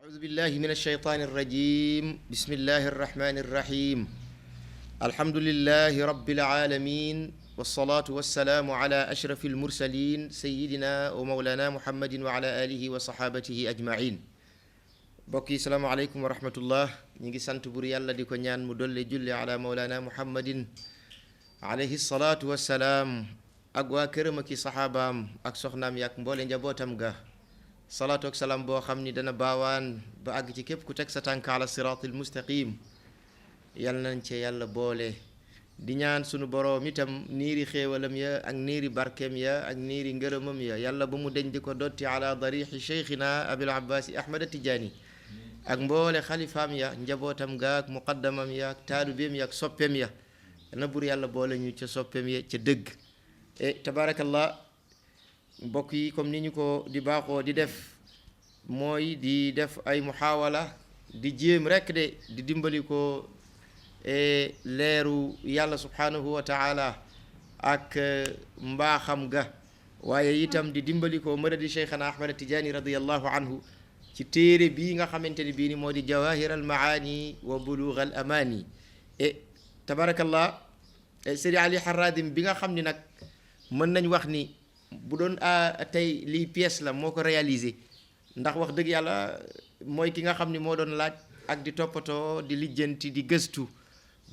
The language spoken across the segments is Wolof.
أعوذ بالله من الشيطان الرجيم بسم الله الرحمن الرحيم الحمد لله رب العالمين والصلاة والسلام على أشرف المرسلين سيدنا ومولانا محمد وعلى آله وصحابته أجمعين bokki salaamu aleykum wa rahmatullah ñi ngi sant bur yàlla di ko ñaan mu dolli julli ala mawlana muhammadin alayhi salaatu wassalaam ak waa këram ak i saxaabaam ak soxnaam yak mboole njabootam ga salaatu ak salaam boo xam ni dana baawaan ba àgg ci képp ku teg sa tànk ala siraatil mustaqim yal nañ ci yàlla boole di ñaan sunu boroom itam niiri xéewalam ya ak niiri barkeem ya ak niiri ngërëmam ya yàlla bu mu deñ di ko dotti ala darixi cheikhina abil abbasi ahmad tijaani ak mboole xalifaam ya njabootam ga ak muqaddamam ya ak taalubeem ya ak soppeem ya na bur yàlla boole ñu ca soppeem ya ca dëgg tabarakallah mbokk yi comme ni ñu ko di baaxoo di def mooy di def ay muhaawala di jéem rekk de di dimbali ko leeru yàlla subhanahu wa taala ak mbaaxam ga waaye itam di dimbali ko madadi cheikhana ahmad tijaani radiallahu anhu ci téere bii nga xamante ni bii ni moo di jawahir al maani wa bulugh al amani tabarakallah sëriñ ali haradim bi nga xam ni nag mën nañ wax ni bu doon tey lii pièce la moo ko réalisé ndax wax dëgg yàlla mooy ki nga xam ni moo doon laaj ak di toppatoo di lijjanti di gëstu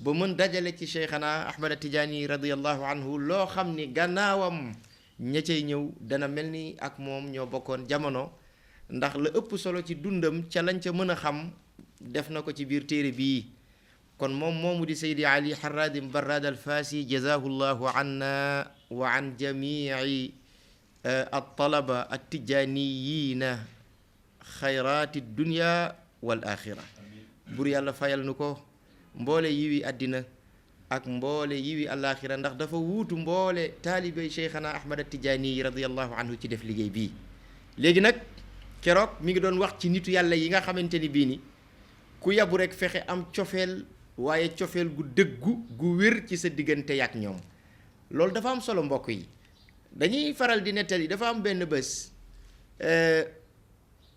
ba mën dajale ci cheikhana ahmad tijaani radiallahu anhu loo xam ni gannaawam ña cay ñëw dana mel ni ak moom ñoo bokkoon jamono ndax la ëpp solo ci dundam ca lañ ca mën a xam def na ko ci biir téere bii kon moom moomu di Seydi Ali Haradim Barrad al Fasi jazahu llahu anna wa an jamii altalaba altijaniyiina xayraati dunya wal axira bur yàlla fayal nu ko mboole yiwi àddina ak mboole yiwi alaxira ndax dafa wuutu mboole taalibey cheikhana ahmad tijaani radiallahu anhu ci def liggéey bii léegi nag keroog mi ngi doon wax ci nitu yàlla yi nga xamante ni bii ni ku yabu rek fexe am cofeel waaye cofeel gu dëggu gu wér ci sa diggante yak ñoom loolu dafa am solo mbokk yi dañuy faral di nettali dafa am benn bés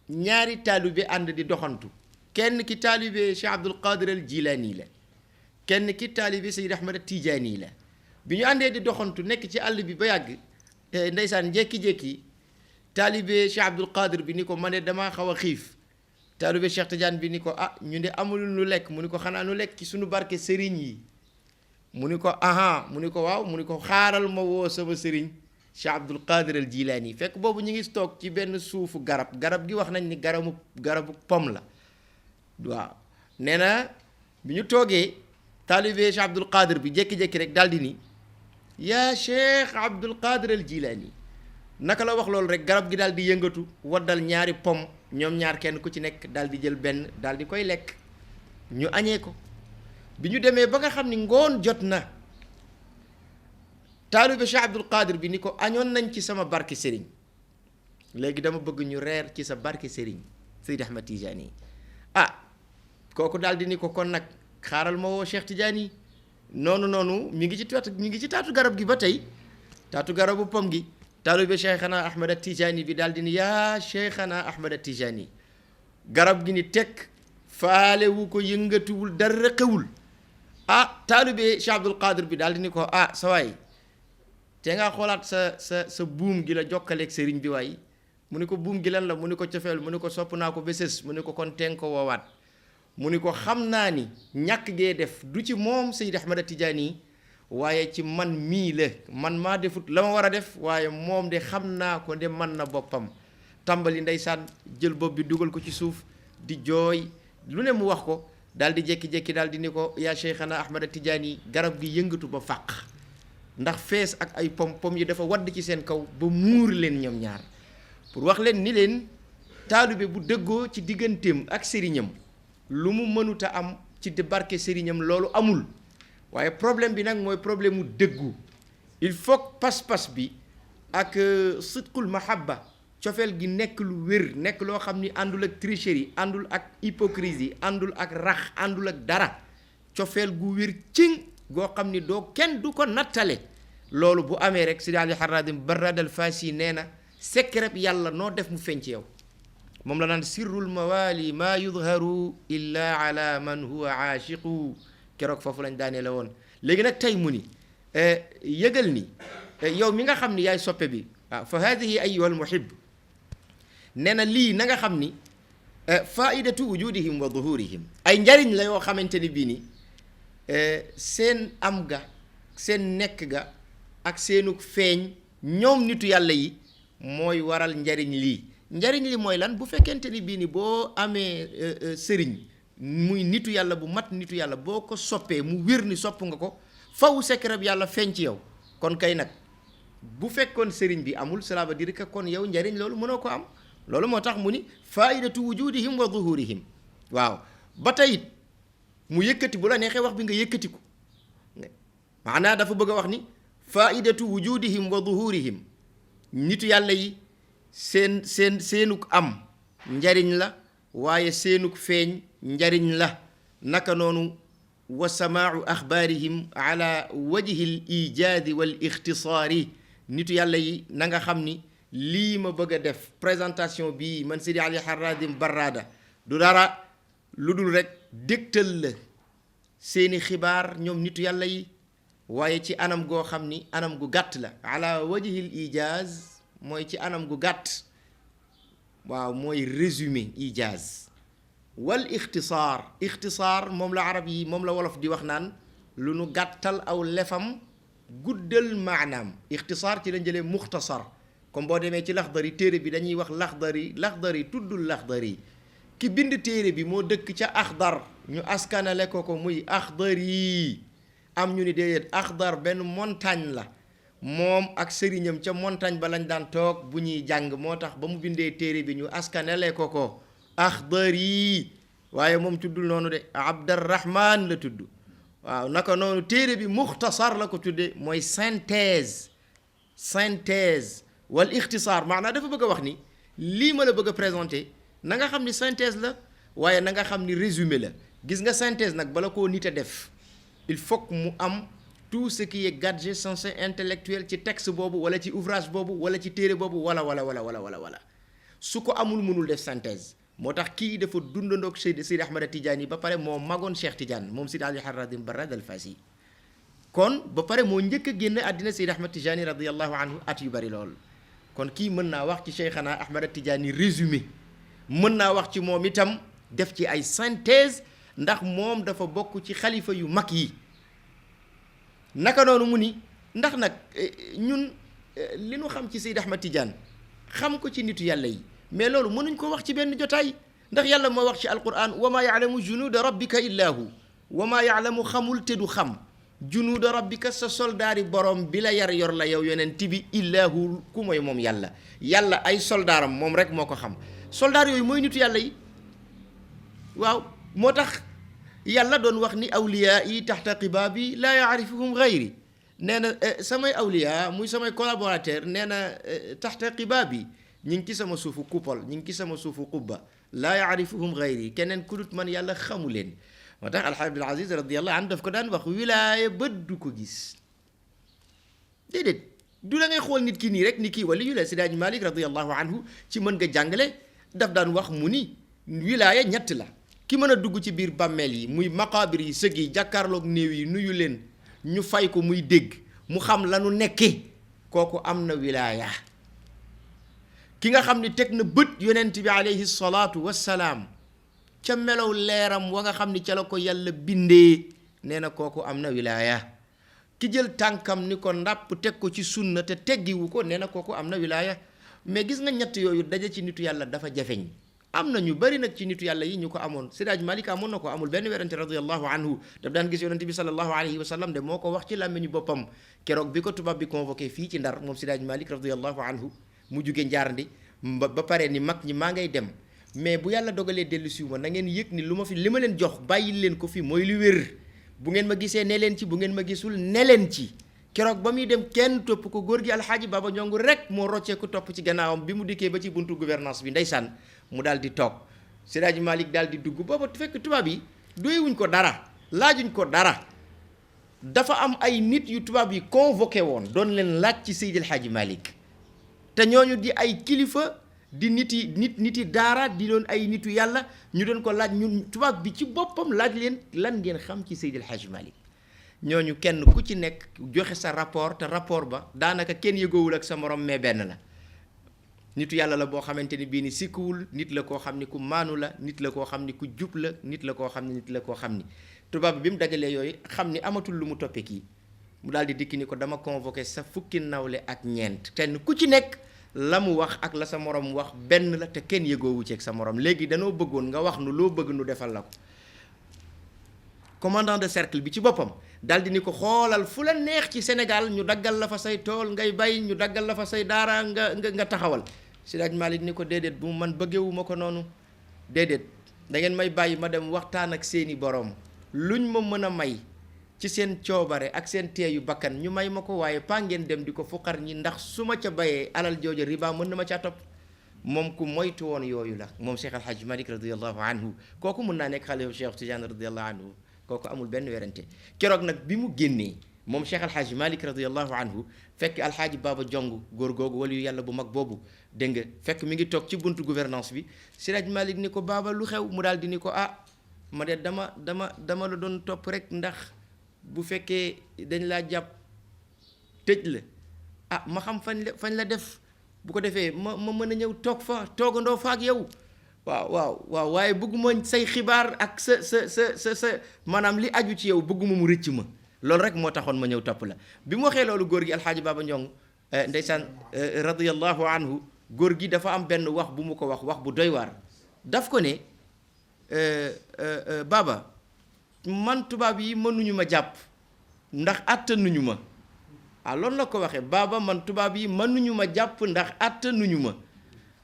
ñaari taalibe ànd di doxantu kenn ki taalibe Cheikh Abdul Qadir al Jilani la kenn ki taalibe Sayyid Ahmad Tijaani la bi ñu àndee di doxantu nekk ci àll bi ba yàgg ndeysaan jékki-jékki taalibe Cheikh Abdul Qadir bi ni ko ma ne damaa xaw a xiif taalibe Cheikh Tidiane bi ni ko ñu de amul nu lekk mu ni ko xanaa nu lekk ci suñu barke sëriñ yi mu ni ko aha mu ni ko waaw mu ni ko xaaral ma woo sama sëriñ Cheikh Abdul Qadir al Jilani fekk boobu ñu ngi toog ci benn suufu garab gi wax nañ ni garabu pom la waaw nee na bi ñu toogee taalibe Cheikh Abdul Qadir bi jékki-jékki rek daal di ni yaa Cheikh Abdul Qadir al Jilani naka la wax loolu rek garab gi daal di yëngatu waddal ñaari pom ñoom ñaar kenn ku ci nekk daal di jël benn daal di koy lekk ñu añee ko bi ñu demee ba nga xam ni ngoon jot na taalibe Cheikh Abdul Qadir bi ni ko añoon nañ ci sama barke sëriñ léegi dama bëgg ñu reer ci sa barke sëriñ Seydi Ahmad Tijaani kooku daal di ni ko kon nag xaaral ma woo Cheikh Tijaani noonu mi ngi ci taatu garab gi ba tey taatu garabu pom gi taalibe cheikhana ahmad tijaani bi daal di ni yaa cheikhana ahmad tijaani garab gi ni tekk faale wu ko yëngatuwul dara xewul taalibe Cheikh Abdul Qadir bi daal di ni ko sa waay te nga xoolaat sa buum gi la jokkaleeg sëriñ bi waay mu ni ko buum gi lan la mu ni ko cofeel mu ni ko sopp naa ko béses mu ni ko kon teen ko woowaat mu ni ko xam naa ni ñàkk gee def du ci moom Seydi Ahmad Tijaani waaye ci man mii la man maa defut la ma war a def waaye moom de xam naa ko de man na boppam tàmbali ndeysaan jël bopp bi dugal ko ci suuf di jooy lu ne mu wax ko daal di jékki-jékki daal di ni ko yaa cheikhana ahmad tijaani garab gi yëngatu ba fàq ndax fees ak ay pom yi dafa wadd ci seen kaw ba muur leen ñoom ñaar pour wax leen ni leen taalibe bu dëggoo ci digganteem ak sëriñam lu mu mënuta am ci barke sëriñam loolu amul waaye problème bi nag mooy problème mu dëggu il faut pas-pas bi ak sidqul mahabba cofeel gi nekk lu wér nekk loo xam ni àndul ak tricherie àndul ak hypocrisie àndul ak rax àndul ak dara cofeel gu wér cing goo xam ni kenn du ko nattale loolu bu amee rek Seydi Ali Haradim Barrad al Fasi nee na secret yàlla noo def mu feeñ ci yow moom la naan sirrul mawali maa yudharu illa ala man huwa aashiqu keroog foofu lañ daanee la woon. léegi nag tey mu ni yëgal ni yow mi nga xam ni yaay soppe bi fa hadihi ayyuha almuhib nee na lii na nga xam ni faidatu wujudihim wa duhurihim ay njariñ la yoo xamante ni bii ni seen am ga seen nekk ga ak seenug feeñ ñoom nitu yàlla yi mooy waral njariñ lii. njariñ li mooy lan? bu fekkente ni bii ni boo amee sëriñ muy nitu yàlla bu mat nitu yàlla boo ko soppee mu wér ni sopp nga ko faw secret bi yàlla feeñ ci yow. kon kay nag bu fekkoon sëriñ bi amul cela veut dire que kon yow njariñ loolu mënoo ko am. loolu moo tax mu ni faidatu wujudihim wa zuhurihim. waaw ba tey it mu yëkkati bu la neexee wax bi nga yëkkati ko maanaa dafa bëgg a wax ni faidatu wujudihim wa zuhurihim nitu yàlla yi seenuk am njariñ la waaye seenuk feeñ njariñ la. naka noonu wa samaau axbaarihim ala wajhi l ijaadi wal ixtisaari nitu yàlla yi na nga xam ni lii ma bëgg a def présentation bii man Sidi Ali Haradim Barrada du dara lu dul rek dégtal la seeni xibaar ñoom nitu yàlla yi waaye ci anam goo xam ni anam gu gàtt la. ala wajhil ijaaz mooy ci anam gu gàtt waaw mooy résumé ijaaz wal ixtisaar moom la arab yi moom la wolof di wax naan lu nu gàttal aw lefam guddal maanaam. ixtisaar ci la jëlee muxtasar comme boo demee ci laxdari téere bi dañuy wax laxdari tuddul laxdari ki bind téere bi moo dëkk ca axdar ñu askanale ko muy axdari. am ñu ni déedéet axdar benn montagne la moom ak sëriñam ca montagne ba lañ daan toog bu ñuy jàng moo tax ba mu bindee téere bi ñu askanale ko axdari waaye moom tuddul noonu de Abdarrahman la tudd. waaw naka noonu téere bi muxtasar la ko tudde mooy synthèse wal ixtisaar maanaam dafa bëgg a wax ni lii ma la bëgg a présenter na nga xam ni synthèse la waaye na nga xam ni résumé la. gis nga synthèse nag bala koo nit a def il faut que mu am tout ce qui est gadget censé intellectuel ci texte boobu wala ci ouvrage boobu wala ci téere boobu wala su ko amul mënul def synthèse. moo tax kii dafa dundandoog Seydi Ahmad Tidiane ba pare moo magoon Cheikh Tidiane moom Sidi Ali Haradim Barrada al Fasi kon ba pare moo njëkk a génn àddina Seydi Ahmad Tidiane radiyallahu anhu at yu bari lool. kon kii mën naa wax ci Cheikhana Ahmad Tidiane résumé mën naa wax ci moom itam def ci ay synthèse ndax moom dafa bokk ci xalifa yu mag yi. naka noonu mu ni ndax nag ñun li nu xam ci Seydi Ahmad Tidiane xam ko ci nitu yàlla yi mais loolu mënuñ ko wax ci benn jotaay ndax yàlla moo wax ci alquran wa maa yaalamu junuuda rabbika illa hu wa maa yaalamu xamul te du xam junuuda rabbika sa soldaari borom bi la yar yor la yow yonent bi illa hu ku mooy moom yàlla ay soldaaram moom rek moo ko xam. soldaar yooyu mooy nitu yàlla yi waaw moo tax yàlla doon wax ni awliyaa yi taxta qibaabi laa yaarifuhum gayri nee na samay awliyaa muy samay collaborateur nee na taxta qibaabi ñi ngi ci sama suufu coupole ñi ngi ci sama suufu qubba laa yaarifuhum gayri keneen ku dut man yàlla xamu leen. moo tax Alxaaj Abdul Aziz radiyallahu anhu daf ko daan wax wilaaya bët du ko gis déedéet du la ngay xool nit ki nii rek ni kii wali yu la Seydi Hadji Malick radiyallahu anhu ci mën nga jàngale daf daan wax mu ni wilaaya ñett la. ki mën a dugg ci biir bàmmeel yi muy maqaabir yi sëg yi jàkkaarloog néew yi nuyu leen ñu fay ko muy dégg mu xam lanu nekke kooku am na wilaaya. ki nga xam ni teg na bët yonent bi alayhi salaatu wassalaam ca melow leeram wa nga xam ni ca la ko yàlla bindee nee na kooku am na wilaaya. ki jël tànkam ni ko ndàpp teg ko ci sunna te teggiwu ko nee na kooku am na wilaaya. mais gis nga ñett yooyu daje ci nitu yàlla dafa jafeñ. am na ñu bari nag ci nitu yàlla yi ñu ko amoon Seydi Hadji Malick amoon na ko amul benn werante radiyallahu anhu daf daan gis yonent bi sallallahu alayhi wa sallam de moo ko wax ci làmmiñu boppam keroog bi ko tubaab bi convoqué fii ci Ndar moom Seydi Hadji Malick radiyallahu anhu mu jóge Njaarandi ba pare ni mag ñi maa ngay dem mais bu yàlla dogalee dellu si ma na ngeen yëg ni li ma leen jox bàyyil leen ko fi mooy lu wér bu ngeen ma gisee ne leen ci bu ngeen ma gisul ne leen ci. keroog ba muy dem kenn topp ko góor gi alxaaji Baba Ñongu rek moo roccee ko topp ci gannaawam bi mu dikkee ba ci buntu gouvernance bi ndeysaan mu daal di toog Seydi Hadji Malick daal di dugg booba fekk tubaab yi doyewuñ ko dara laajuñ ko dara dafa am ay nit yu tubaab yi convoqué woon doon leen laaj ci Seydi El Hadji Malick te ñooñu di ay kilifa di niti daara di doon ay nitu yàlla ñu doon ko laaj ñun tubaab bi ci boppam laaj leen lan ngeen xam ci Seydil Hadj Malick ñooñu kenn ku ci nekk joxe sa rapport te rapport ba daanaka kenn yëgoowul ak sa morom mais benn la nitu yàlla la boo xamante ni bii ni sikkuwul nit la koo xam ni ku maanu la nit la koo xam ni ku jub la nit la koo xam ni nit la koo xam ni tubaab bi mu dajalee yooyu xam ni amatul lu mu toppee kii mu daal di dikki ni ko dama convoqué sa fukki nawle ak ñeent kenn ku ci nekk la mu wax ak la sa morom wax benn la te kenn yëgoowu ci ak sa morom léegi danoo bëggoon nga wax nu loo bëgg nu defal la ko commandant de cercle bi ci boppam daal di ni ko xoolal fu la neex ci Sénégal ñu daggal la fa say tool ngay bay ñu daggal la fa say daara nga taxawal Seydi Hadji Malick ni ko déedéet bu man bëggewuma ko noonu déedéet da ngeen may bàyyi ma dem waxtaan ak seeni borom luñ ma mën a may ci seen coobare ak seen teeyu bakkan ñu may ma ko waaye paa ngeen dem di ko fuqar ñi ndax su ma ca bayee alal jooju riba mën na ma caa topp moom ku moytu woon yooyu la moom Cheikh Al Hadj Malick radiallahu anhu kooku mun naa nekk xalifa Cheikh Tidiane radiallahu anhu kooku amul benn werante keroog nag bi mu génnee moom Cheikh Al Hadj Malick radiallahu anhu fekk alxaaji Baba Jong góor googu wala yu yàlla bu mag boobu dégg nga fekk mi ngi toog ci buntu gouvernance bi Seydi Hadji Malick ni ko Baba lu xew mu daal di ni ko ma de dama la doon topp rek ndax bu fekkee dañ laa jàpp tëj la ma xam fañ la def bu ko defee ma mën a ñëw toogandoo fa ak yow waaw waaye bëgguma say xibaar ak sa maanaam li aju ci yow bëgguma mu rëcc ma loolu rek moo taxoon ma ñëw topp la bi mu waxee loolu góor gi alxaaji Baba Njong ndeysaan radiyallahu anhu góor gi dafa am benn wax bu mu ko wax bu doy waar daf ko ne Baba man tubaab yi mënuñu ma jàpp ndax attanuñu ma loolu la ko waxee Baba man tubaab yi mënuñu ma jàpp ndax attanuñu ma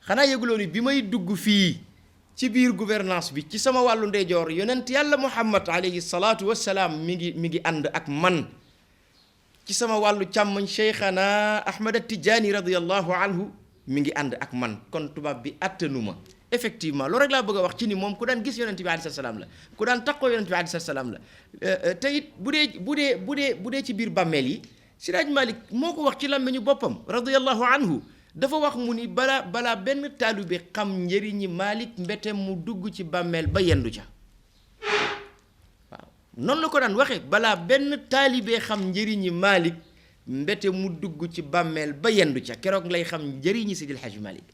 xanaa yëguloo ni bi may dugg fii ci biir gouvernance bi ci sama wàllu ndeyjoor yonent yàlla Muhammad alayhi salaatu wassalaam mi ngi ànd ak man ci sama wàllu càmmoñ Cheikhana Ahmad Tijaani radiyallahu anhu mi ngi ànd ak man kon tubaab bi attanu ma effectivement loolu rek laa bëgg a wax ci ni moom ku daan gis yonent bi alayhi salaam la ku daan taqoo yonent bi alayhi salaam la te it bu dee ci biir bàmmeel yi Seydi Hadji Malick moo ko wax ci làmmiñu boppam radiyallahu anhu dafa wax mu ni balaa benn taalibe xam njëriñi Malick mbete mu dugg ci bàmmeel ba yendu ca waaw noonu la ko daan waxee balaa benn taalibe xam njëriñi Malick mbete mu dugg ci bàmmeel ba yendu ca keroog lay xam njëriñi Seydil Hadji Malick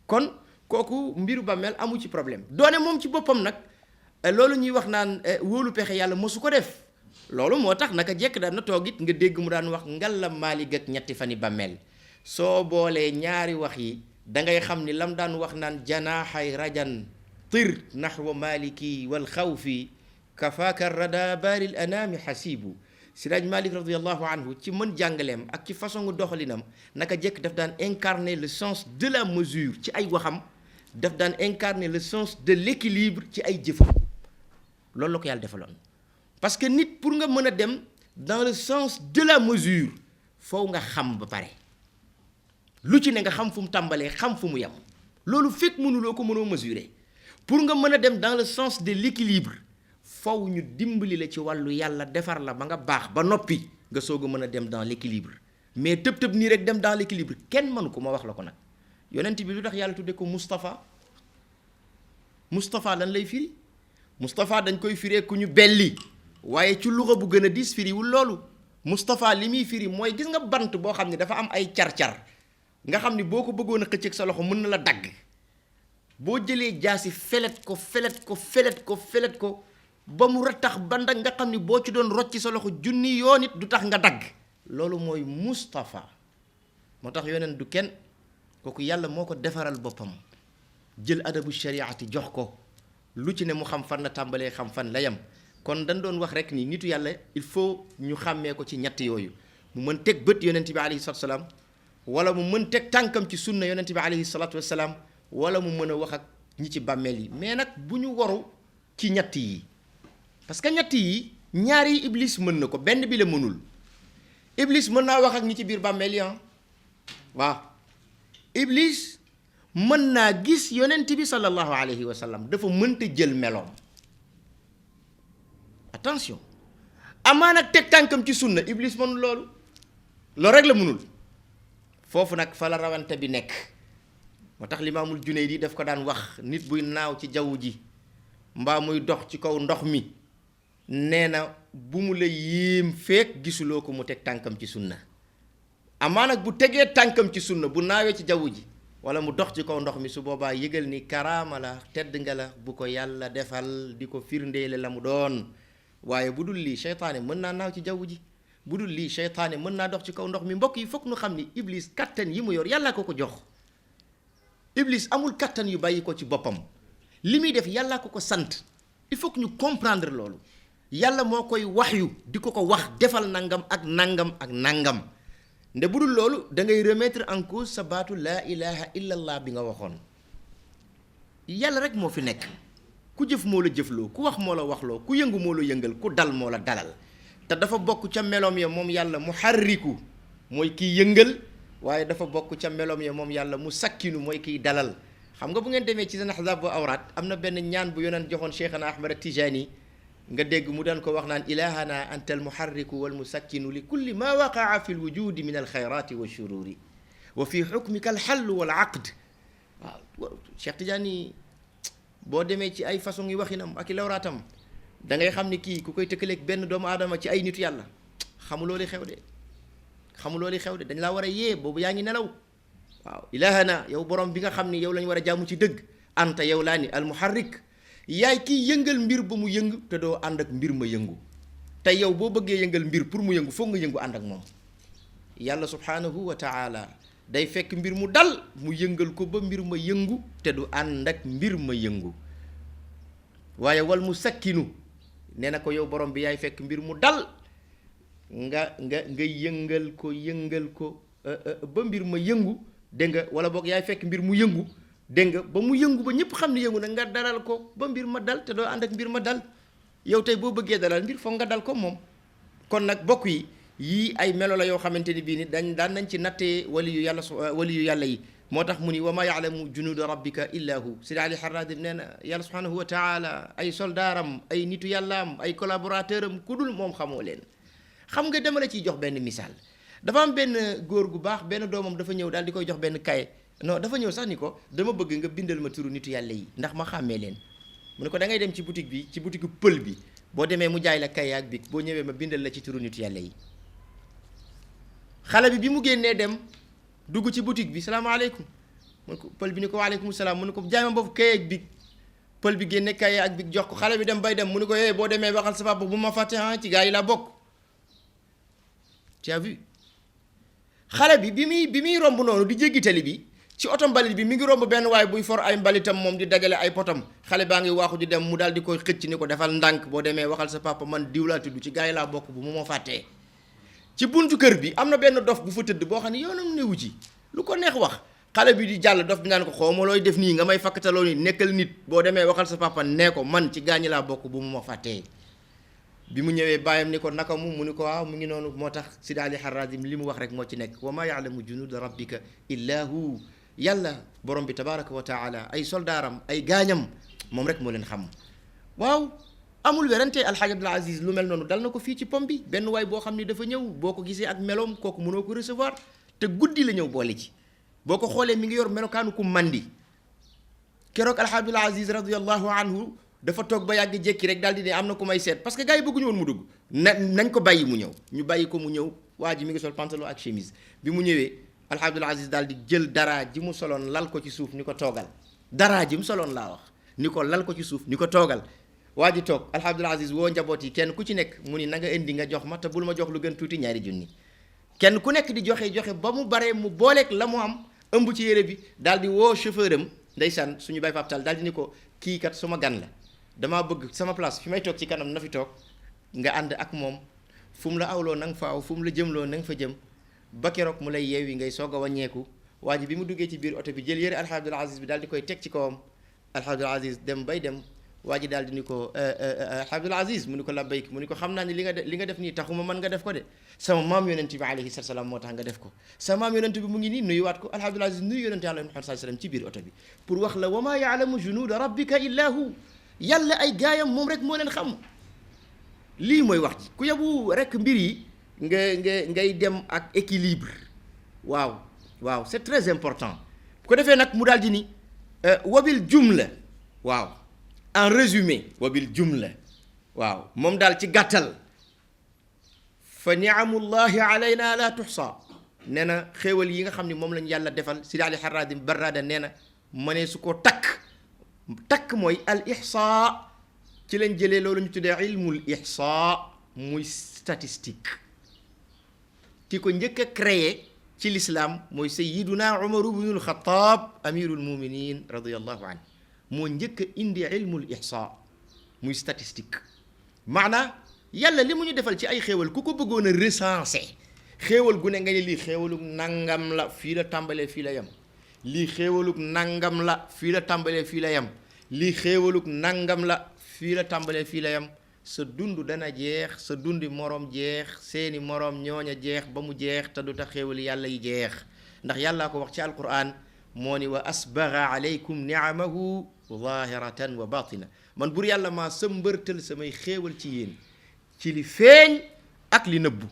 kon kooku mbiru bàmmeel amu ci problème doone moom ci boppam nag loolu ñuy wax naan wóolu pexe yàlla mosu ko def loolu moo tax naka jekk daan na toog it nga dégg mu daan wax ngalla Malick ak ñetti fani bàmmeel soo boolee ñaari wax yi da ngay xam ni lam daan wax naan janaaxay rajan tir naxwa maliki wal xawfi kafaaka rada baaril anaami xasibu Seydi Hadji Malick radiallahu anhu ci mën jàngaleem ak ci façon doxalinam naka jekk daf daan incarner le sens de la mesure ci ay waxam daf daan incarner le sens de l'équilibre ci ay jëfam loolu la ko yàlla defaloon parce que nit pour nga mën a dem dans le sens de la mesure foo nga xam ba pare lu ci ne nga xam fu mu tàmbalee xam fu mu yem loolu fekk mënuloo ko mënoo mesurer pour nga mën a dem dans le sens de l'équilibre faw ñu dimbali la ci wàllu yàlla defar la ba nga baax ba noppi nga soog a mën a dem dans l'équilibre mais tëb nii rek dem dans l'équilibre kenn mënu ko ma wax la ko nag yonent bi lu tax yàlla tudde ko Moustapha lan lay firi Moustapha dañ koy firee ku ñu belli waaye ci luxa bu gën a diis firiwul loolu Moustapha li muy firi mooy gis nga bant boo xam ne dafa am ay car-car nga xam ni boo ko bëggoon a xëcc ak sa loxo mën na la dagg boo jëlee jaasi felet ko ba mu rattax ba ndag nga xam ni boo ci doon rocc sa loxo junni yoon it du tax nga dagg loolu mooy Moustapha moo tax yonent du kenn kooku yàlla moo ko defaral boppam jël adabu shariati jox ko lu ci ne mu xam fan la tàmbalee xam fan la yem kon dañ doon wax rek ni nitu yàlla il faut ñu xàmmee ko ci ñett yooyu mu mën teg bët yonent bi alayhi salaatu wasalaam wala mu mën teg tànkam ci sunna yonent bi alayhi salaatu wasalaam wala mu mën a wax ak ñi ci bàmmeel yi mais nag bu ñu waru ci ñett yi parce que ñett yi ñaari iblis mën na ko benn bi la mënul iblis mën naa wax ak ñi ci biir bàmmeel yi waaw iblis mën naa gis yonent bi sallallahu alayhi wa sallam dafa mënta jël meloom attention amaa nag teg tànkam ci sunna iblis mënul loolu rek la mënul foofu nag fa la rawante bi nekk moo tax limaamul Junaydi daf ko daan wax nit buy naaw ci jaww ji mbaa muy dox ci kaw ndox mi nee na bu mu la yéem feek gisuloo ko mu teg tànkam ci sunna amaa nag bu tegee tànkam ci sunna bu naawee ci jaww ji wala mu dox ci kaw ndox mi su boobaa yëgal ni karaama la tedd nga la bu ko yàlla defal di ko firndeele la mu doon waaye bu dul lii seytaane mën naa naaw ci jaww ji bu dul lii seytaane mën naa dox ci kaw ndox mi mbokk yi fokk nu xam ni iblis kattan yi mu yor yàlla ko ko jox iblis amul kattan yu bàyyi ko ci boppam li muy def yàlla ko ko sant il faut que ñu comprendre loolu yàlla moo koy waxyu di ko wax defal nangam ak nangam ak nangam nde bu dul loolu da ngay remettre en cause sa baatu laa ilaha illallah bi nga waxoon yàlla rek moo fi nekk ku jëf moo la jëfloo ku wax moo la waxloo ku yëngu moo la yëngal ku dal moo la dalal te dafa bokk ca meloom ya moom yàlla mu xarriku mooy kiy yëngal waaye dafa bokk ca meloom ya moom yàlla mu sakkinu mooy kiy dalal xam nga bu ngeen demee ci seen ahzaab wa awraat am na benn ñaan bu yonent joxoon cheikhana ahmad tijaani nga dégg mu daan ko wax naan ilahana anta almuharriku walmusakkinu li kulli ma waqaa fi lwujudi min alxayrati walshururi wa fi xukmika alxallu walaqd waaw cheikh tijaani boo demee ci ay façon yi waxinam ak i lawraatam da ngay xam ni kii ku koy tëkkaleeg benn doomu aadama ci ay nitu yàlla xamuloo li xew de dañ laa war a yee boobu yaa ngi nelaw waaw ilahana yow borom bi nga xam ni yow lañ war a jaamu ci dëgg anta yow laa ni almuharrik yaay kiy yëngal mbir ba mu yëngu te doo ànd ak mbir ma yëngu te yow boo bëggee yëngal mbir pour mu yëngu foog nga yëngu ànd ak moom yàlla subhanahu wa taala day fekk mbir mu dal mu yëngal ko ba mbir ma yëngu te du ànd ak mbir ma yëngu waaye wal mu sakkinu nee na ko yow borom bi yaay fekk mbir mu dal nga yëngal ko ba mbir ma yëngu dégg nga wala boog yaay fekk mbir mu yëngu dégg nga ba mu yëngu ba ñëpp xam ne yëngu na nga dalal ko ba mbir ma dal te doo ànd ak mbir ma dal yow tey boo bëggee dalal mbir foog nga dal ko moom kon nag bokk yi yii ay melo la yoo xamante ni bii ni daan nañ ci nattee wali yu yàlla yi moo tax mu ni wa ma yaalamu junuuda rabbika illa hu Sidi Ali Harazim nee na yàlla subhanahu wa taala ay soldaaram ay nitu yàllaam ay collaborateur am ku dul moom xamoo leen xam nga dama la ciy jox benn misaal dafa am benn góor gu baax benn doomam dafa ñëw daal di koy jox benn kaye non dafa ñëw sax ni ko dama bëgg nga bindal ma turu nitu yàlla yi ndax ma xàmmee leen mu ne ko da ngay dem ci boutique bi ci boutique pël bi boo demee mu jaay la kaye ak bic boo ñëwee ma bindal la ci turu nitu yàlla yi xale bi mu génnee dem dugg ci boutique bi salaamaaleykum mu ne ko pël bi ni ko waaleykum salaam mu ne ko jaay ma boobu kaye ak bic pël bi génne kaye ak bic jox ko xale bi dem bay dem mu ne ko boo demee waxal sa papa bu ma fàtte ci gaa yi laa bokk tu as vu xale bi muy romb noonu di jéggi tali bi ci oto mbalit bi mi ngi romb benn waay buy for ay mbalitam moom di dajale ay potam xale baa ngi waaxu di dem mu daal di koy xëcc ni ko defal ndànk boo demee waxal sa papa man diw laa tudd ci gaa yi laa bokk bu mu ma fàttee ci buntu kër bi am na benn dof bu fa tëdd boo xam ne yoonam newu ci lu ko neex wax xale bi di jàll dof bi naan ko xaw ma looy def nii nga may fakkataloo ni nekkal nit boo demee waxal sa papa nee ko man ci gaañi laa bokk bu mu ma fàttee bi mu ñëwee bàyyam ni ko naka mu ni ko waaw mu ngi noonu moo tax Sidi Ali Harazim li mu wax rek moo ci nekk wa ma yaalamu junuuda rabbika illa hu yàlla borom bi tabaraka wa taala ay soldaaram ay gaañam moom rek moo leen xam waaw amul werante alxaaj Abdul Aziz lu mel noonu dal na ko fii ci pom bi benn waay boo xam ni dafa ñëw boo ko gisee ak meloom kooku mënoo ko recevoir te guddi la ñëw boole ci boo ko xoolee mi ngi yor melokaanu ku mandi keroog alxaaj Abdul Aziz radiallahu anhu dafa toog ba yàgg jékki rek daal di ne am na ku may seet parce que gars yi bëgguñu woon mu dugg nañ ko bàyyi mu ñëw ñu bàyyi ko mu ñëw waa ji mi ngi sol pantalon ak chemise bi mu ñëwee alxaaj Abdul Aziz daal di jël dara ji mu soloon lal ko ci suuf ni ko toogal dara ji mu soloon laa wax ni ko lal ko ci suuf ni ko toogal waa ji toog alxaaj Abdul Aziz woo njaboot yi kenn ku ci nekk mu ni na nga indi nga jox ma te bul ma jox lu gën tuuti ñaari junni kenn ku nekk di joxe ba mu baree mu booleeg la mu am ëmb ci yére bi daal di woo chauffeur am ndeysaan suñu bay paptal daal di ni ko kii kat suma gan la damaa bëgg sama place fi may toog ci kanam na fi toog nga ànd ak moom fu mu la awloo na nga fa aw fu mu la jëmloo na nga fa jëm ba keroog mu lay yeewi ngay soog a wàññeeku waa ji bi mu duggee ci biir oto bi jël yére alxaaj Abdul Aziz bi daal di koy teg ci kawam alxaaj Abdul Aziz dem bay dem waa ji daal di ni ko alxaaj Abdul Aziz mu ni ko labbayk mu ni ko xam naa ni li nga def nii taxuma mën nga def ko de sama maam yonent bi alayhi salaam moo tax nga def ko sama maam yonent bi mu ngi nii nuyuwaat ko alxaaj Abdul Aziz nuyu yonent yàlla Muhammad sallallahu alayhi wasallam ci biir oto bi pour wax la wa maa yaalamu junuuda rabbika illa hu yàlla ay gaayam moom rek moo leen xam lii mooy wax ji ku yabu rek mbir yi ngay dem ak équilibre waaw c'est très important bu ko defee nag mu daal di ni wabil jumla waaw en résumé wabil jumla waaw moom daal ci gàttal fa niamullahi alayna la tuxsa nee na xéewal yi nga xam ne moom lañu yàlla defal Sidi Ali Harradi Barrada nee na mënee su ko takk mooy al ihsa ci lañ jëlee loolu ñu tuddee ilmul ihsa muy statistique ki ko njëkk a créé ci l'islam mooy sayyiduna Umar ibnul Xattaab amirul muminin radiyallahu anhu moo njëkk a indi ilmul ihsa muy statistique maanaa yàlla li mu ñu defal ci ay xéewal ku ko bëggoon a recenser xéewal gu ne nga ne lii xéewalug nangam la fii la tàmbalee fii la yem lii xéewalug nangam la fii la tàmbalee fii la yem lii xéewalug nangam la fii la tàmbalee fii la yem sa dund dana jeex sa dundi moroom jeex seeni moroom ñooña jeex ba mu jeex te du tax xéewali yàlla yi jeex ndax yàllaa ko wax ci alquran moo ni wa asbagha alaykum ni'amahu zahiratan wa batina man bur yàlla maa sëmbërtal samay xéewal ci yéen ci li feeñ ak li nëbbu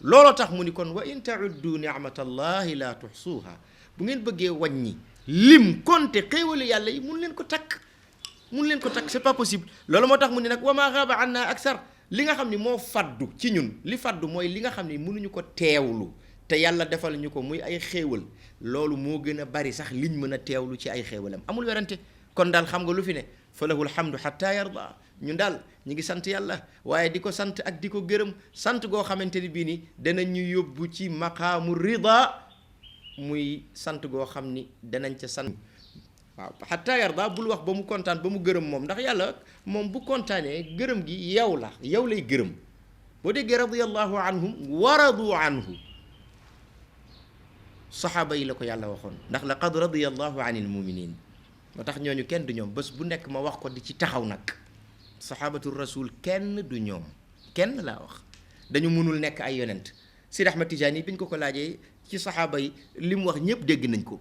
looloo tax mu ni kon wa in ta'uddu ni'matallahi la tuhsuha bu ngeen bëggee wàññi lim konte xéewali yàlla yi mun leen ko takk c'est pas possible loolu moo tax mu ni nag wa ma ghaba anna aksar li nga xam ni moo faddu ci ñun li faddu mooy li nga xam ni mënuñu ko teewlu te yàlla defal ñu ko muy ay xéewal loolu moo gën a bari sax liñ mën a teewlu ci ay xéewalam amul werante kon daal xam nga lu fi ne fa lahul hamdu hatta yarda ñun daal ñu ngi sant yàlla waaye di ko sant ak di ko gërëm sant goo xamante ni bii ni danañ ñu yóbbu ci maqaamu rida muy sant goo xam ni danañ ca sant waaw hatta yarda bul wax ba mu kontaan ba mu gërëm moom ndax yàlla moom bu kontaanee gërëm gi yow la yow lay gërëm boo déggee radiyallahu anhum wa radu anhu saxaaba yi la ko yàlla waxoon ndax laqad radiyallahu anil muminin moo tax ñooñu kenn du ñoom bés bu nekk ma wax ko di ci taxaw nag saxaabatu rasul kenn du ñoom kenn laa wax dañu mënul nekk ay yonent Sidi Ahmad Tijaani bi ñu ko laajee ci saxaaba yi li mu wax ñëpp dégg nañ ko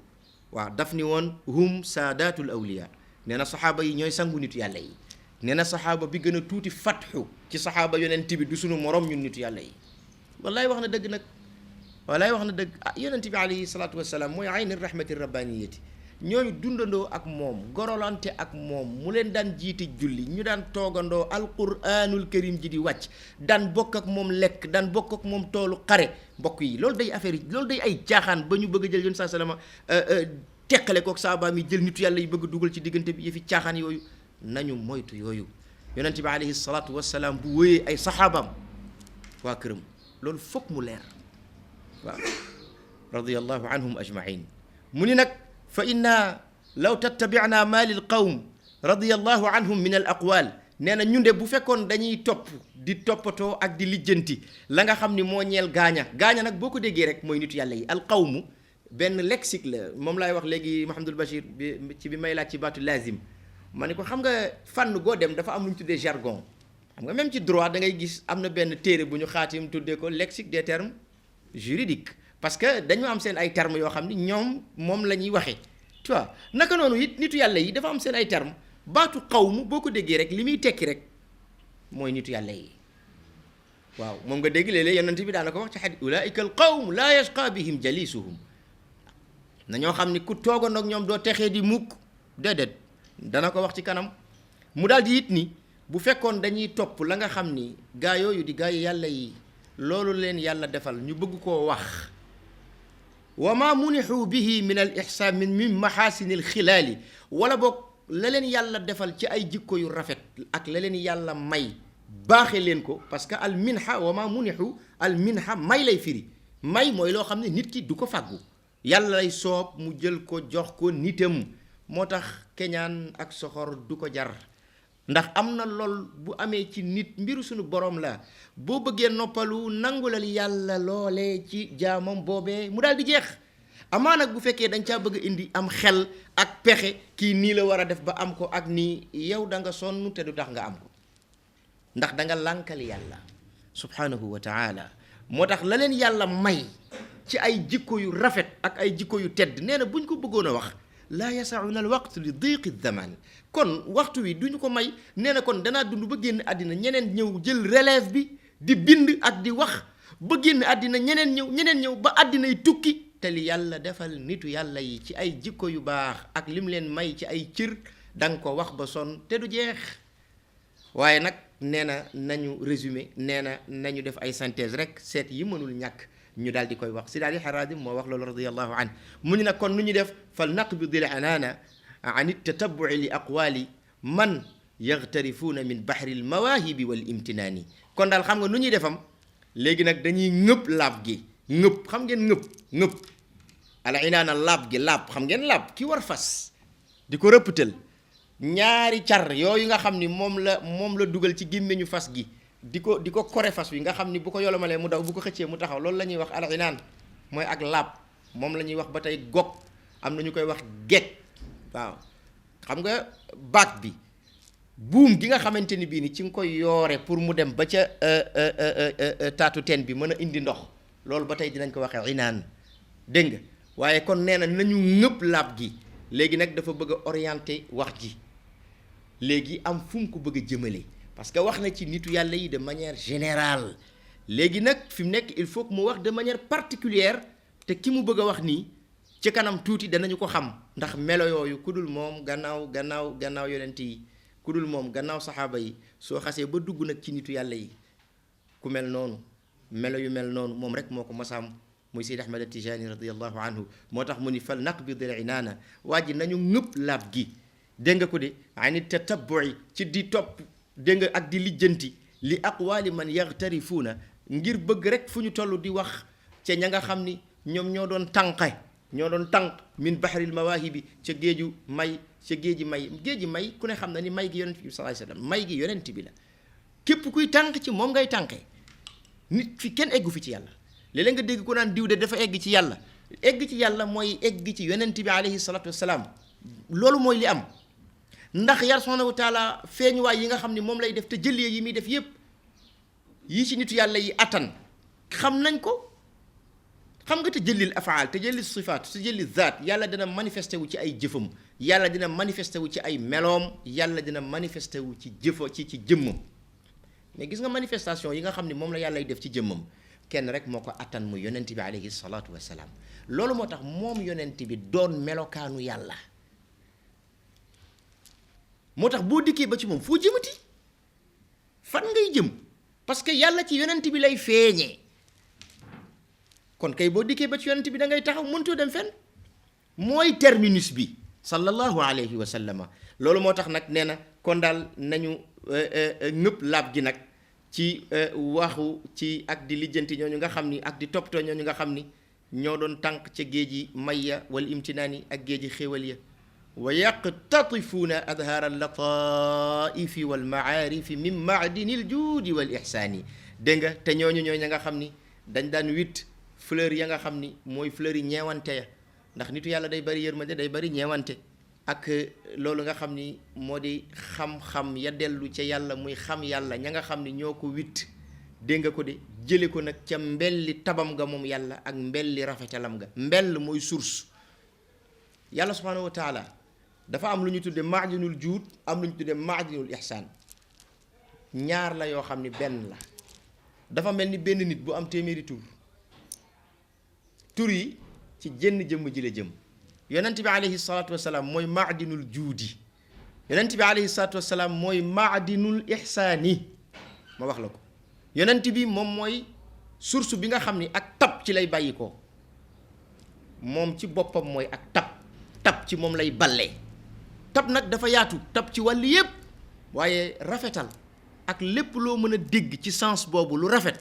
waaw daf ni woon hum saadatul awliya nee na saxaaba yi ñooy sangu nitu yàlla yi nee na saxaaba bi gën a tuuti fatxu ci saxaaba yonent bi du sunu morom ñun nitu yàlla yi wallaay wax na dëgg nag wallaay wax na dëgg yonent bi alayhi salaatu wasalaam mooy ayni rahmati rabbaniyati ñooñu dundandoo ak moom gorolante ak moom mu leen daan jiite julli ñu daan toogandoo alquranul karim ji di wàcc daan bokk ak moom lekk daan bokk ak moom toolu xare mbokk yi loolu day affaire yi loolu day ay caaxaan ba ñu bëgg a jël yoon saa salama teqale kook saabaam yi jël nitu yàlla yi bëgg dugal ci diggante bi yëfi caaxaan yooyu nañu moytu yooyu yonent bi alayhi salaatu wasalaam bu wóyee ay saxaabaam waa këram loolu foog mu leer waaw radiyallahu anhum ajmain mu ni nag fa inna law tattabi'na ma lil qawm radiyallahu anhum min al aqwal nee na ñun de bu fekkoon dañuy topp di toppatoo ak di lijjanti la nga xam ni moo ñeel gaaña nag boo ko déggee rek mooy nitu yàlla yi al qawmu benn lexique la moom laay wax léegi Mouhamadul Bachir bi may laaj ci baatu lazim ma ne ko xam nga fànn goo dem dafa am lu ñu tuddee jargon xam nga même ci droit da ngay gis am na benn téere bu ñu xaatim tuddee ko lexique des termes juridiques parce que dañu am seen ay termes yoo xam ni ñoom moom la ñuy waxee tu vois naka noonu it nitu yàlla yi dafa am seen ay termes baatu qawmu boo ko déggee rek li muy tekki rek mooy nitu yàlla yi waaw moom nga dégg léeg-léeg yonent bi daana ko wax ci xadis ulaika al qawm laa yashqa bihim jalisuhum na ñoo xam ni ku toogandoog ñoom doo texee di mukk déedéet dana ko wax ci kanam mu daal di it ni bu fekkoon dañuy topp la nga xam ni gaa yooyu di gaa yi yàlla yi loolu leen yàlla defal ñu bëgg koo wax wa ma munixu bihi min al ihsan min maxaasini al xilaali wala boog la leen yàlla defal ci ay jikko yu rafet ak la leen yàlla may baaxe leen ko parce que al minha wa ma munixu al minha may lay firi may mooy loo xam ne nit ki du ko fàggu yàlla lay soob mu jël ko jox ko nitam moo tax keñaan ak soxor du ko jar ndax am na lool bu amee ci nit mbiru suñu borom la boo bëggee noppalu nangulal yàlla loolee ci jaamam boobee mu daal di jeex amaa nag bu fekkee dañ caa bëgg a indi am xel ak pexe kii nii la war a def ba am ko ak nii yow da nga sonn te du tax nga am ko ndax da nga lànkal yàlla subhanahu wa taala moo tax la leen yàlla may ci ay jikko yu rafet ak ay jikko yu tedd nee na buñ ko bëggoon a wax laa yasauna al waqt li diqi zaman kon waxtu wi duñu ko may nee na kon danaa dund ba génn àddina ñeneen ñëw jël relève bi di bind ak di wax ba génn àddina ñeneen ñëw ba àddinay tukki te li yàlla defal nitu yàlla yi ci ay jikko yu baax ak lim leen may ci ay cër danga ko wax ba sonn te du jeex. waaye nag nee na nañu résumé nee na nañu def ay synthèse rek seet yi mënul ñàkk ñu daal di koy wax. Sidi Ali Harazim moo wax loolu radiyallahu anhu mu ñu nag kon nu ñu def fal naqbidil anaana an ittatabui li aqwali man yaxtarifuuna min bahri l mawaahibi wal imtinaani. kon daal xam nga nu ñuy defam léegi nag dañuy ngëpp laab gi ngëpp xam ngeen ngëpp al inaana laab gi laab xam ngeen laab ki war fas di ko rëpptal ñaari car yooyu nga xam ni moom la dugal ci gémmiñu fas gi di ko kore fas wi nga xam ni bu ko yolomalee mu daw bu ko xëccee mu taxaw loolu la ñuy wax al inaan mooy ak laab moom la ñuy wax ba tey gog am na ñu koy wax get waaw xam nga baat bi buum gi nga xamante ni bii ni ci nga koy yoore pour mu dem ba ca taatu teen bi mën a indi ndox loolu ba tey dinañ ko waxee inaan dégg nga waaye kon nee na nañu ngëpp laab gi léegi nag dafa bëgg a orienté wax ji léegi am fu mu ko bëgg a jëmale parce que wax na ci nitu yàlla yi de manière générale léegi nag fi mu nekk il faut que mu wax de manière particulière te ki mu bëgg a wax nii ci kanam tuuti danañu ko xam ndax melo yooyu ku dul moom gannaaw yonent yi ku dul moom gannaaw saxaaba yi soo xasee ba dugg nag ci nitu yàlla yi ku mel noonu melo yu mel noonu moom rek moo ko masaam muy Seydi Ahmad At-Tijani radiyallahu anhu moo tax mu ni fal naqbidil inaana waa ji nañu ngëpp laab gi dégg nga ko de ani tatabui ci di topp dégg nga ak di lijjanti li aqwaali man yaxtarifuuna ngir bëgg rek fu ñu toll di wax ca ña nga xam ni ñoom ñoo doon tànq min bahril mawaahibi ca géeji may ku ne xam na ni may gi yonent bi sallallahu alayhi wasallam may gi yonent bi la képp kuy tànq ci moom ngay tànqee nit fi kenn eggu fi ci yàlla léeg-léeg nga dégg ko naan diw de dafa egg ci yàlla mooy egg ci yonent bi alayhi salatu wasalaam loolu mooy li am ndax yàlla subhanahu wa taala feeñuwaay yi nga xam ni moom lay def te jëlee yi muy def yépp yi ci nitu yàlla yi attan xam nañ ko xam nga te jëlil afaal te jëlil sifaat te jëlil zaat yàlla dina manifesté wu ci ay jëfam yàlla dina manifesté wu ci ay meloom yàlla dina manifesté wu ci ci jëmmam mais gis nga manifestation yi nga xam ni moom la yàlla def ci jëmmam kenn rek moo ko attan mu yonent bi alayhi salaatu wasalaam loolu moo tax moom yonent bi doon melokaanu yàlla moo tax boo dikkee ba ci moom foo jëmati fan ngay jëm parce que yàlla ci yonent bi lay feeñee kon kay boo dikkee ba ci yonent bi da ngay taxaw mëntoo dem fenn mooy terminus bi sallallahu alayhi wa sallama loolu moo tax nag nee na kon daal nañu ñëpp laab gi nag ci waxu ci ak di lijjanti ñooñu nga xam ni ak di toppatoo ñooñu nga xam ni ñoo doon tànk ca géeji mayya wal imtinaani ak géeji xéewal ya wa yaqtatifuuna adhaara lataifi wal maarifi min maadini l juudi wal ihsaani dégg nga te ñooñu ñooy ña nga xam ni dañ daan witt fleur ya nga xam ni mooy fleur yi ñeewante ya ndax nitu yàlla day bari yërmande day bari ñeewante ak loolu nga xam ni moo di xam-xam ya dellu ca yàlla muy xam yàlla ña nga xam ni ñoo ko witt dégg nga ko de jële ko nag ca mbelli tabam nga moom yàlla ak mbelli rafetalam nga mbell mooy source yàlla subhanahu wa taala dafa am lu ñu tudde maadinul juud am lu ñu tudde maadinul ihsaan ñaar la yoo xam ni benn la dafa mel ni benn nit bu am téeméeri tur yi ci jenn jëmm ji la jëm yonent bi alayhi salaatu wasalaam mooy maadinul juudi yonent bi alayhi salaatu wasalaam mooy maadinul ihsaani ma wax la ko yonent bi moom mooy source bi nga xam ni ak tab ci lay bàyyi ko moom ci boppam mooy ak tab ci moom lay ballee tab nag dafa yaatu tab ci wàll yépp waaye rafetal ak lépp loo mën a dégg ci sens boobu lu rafet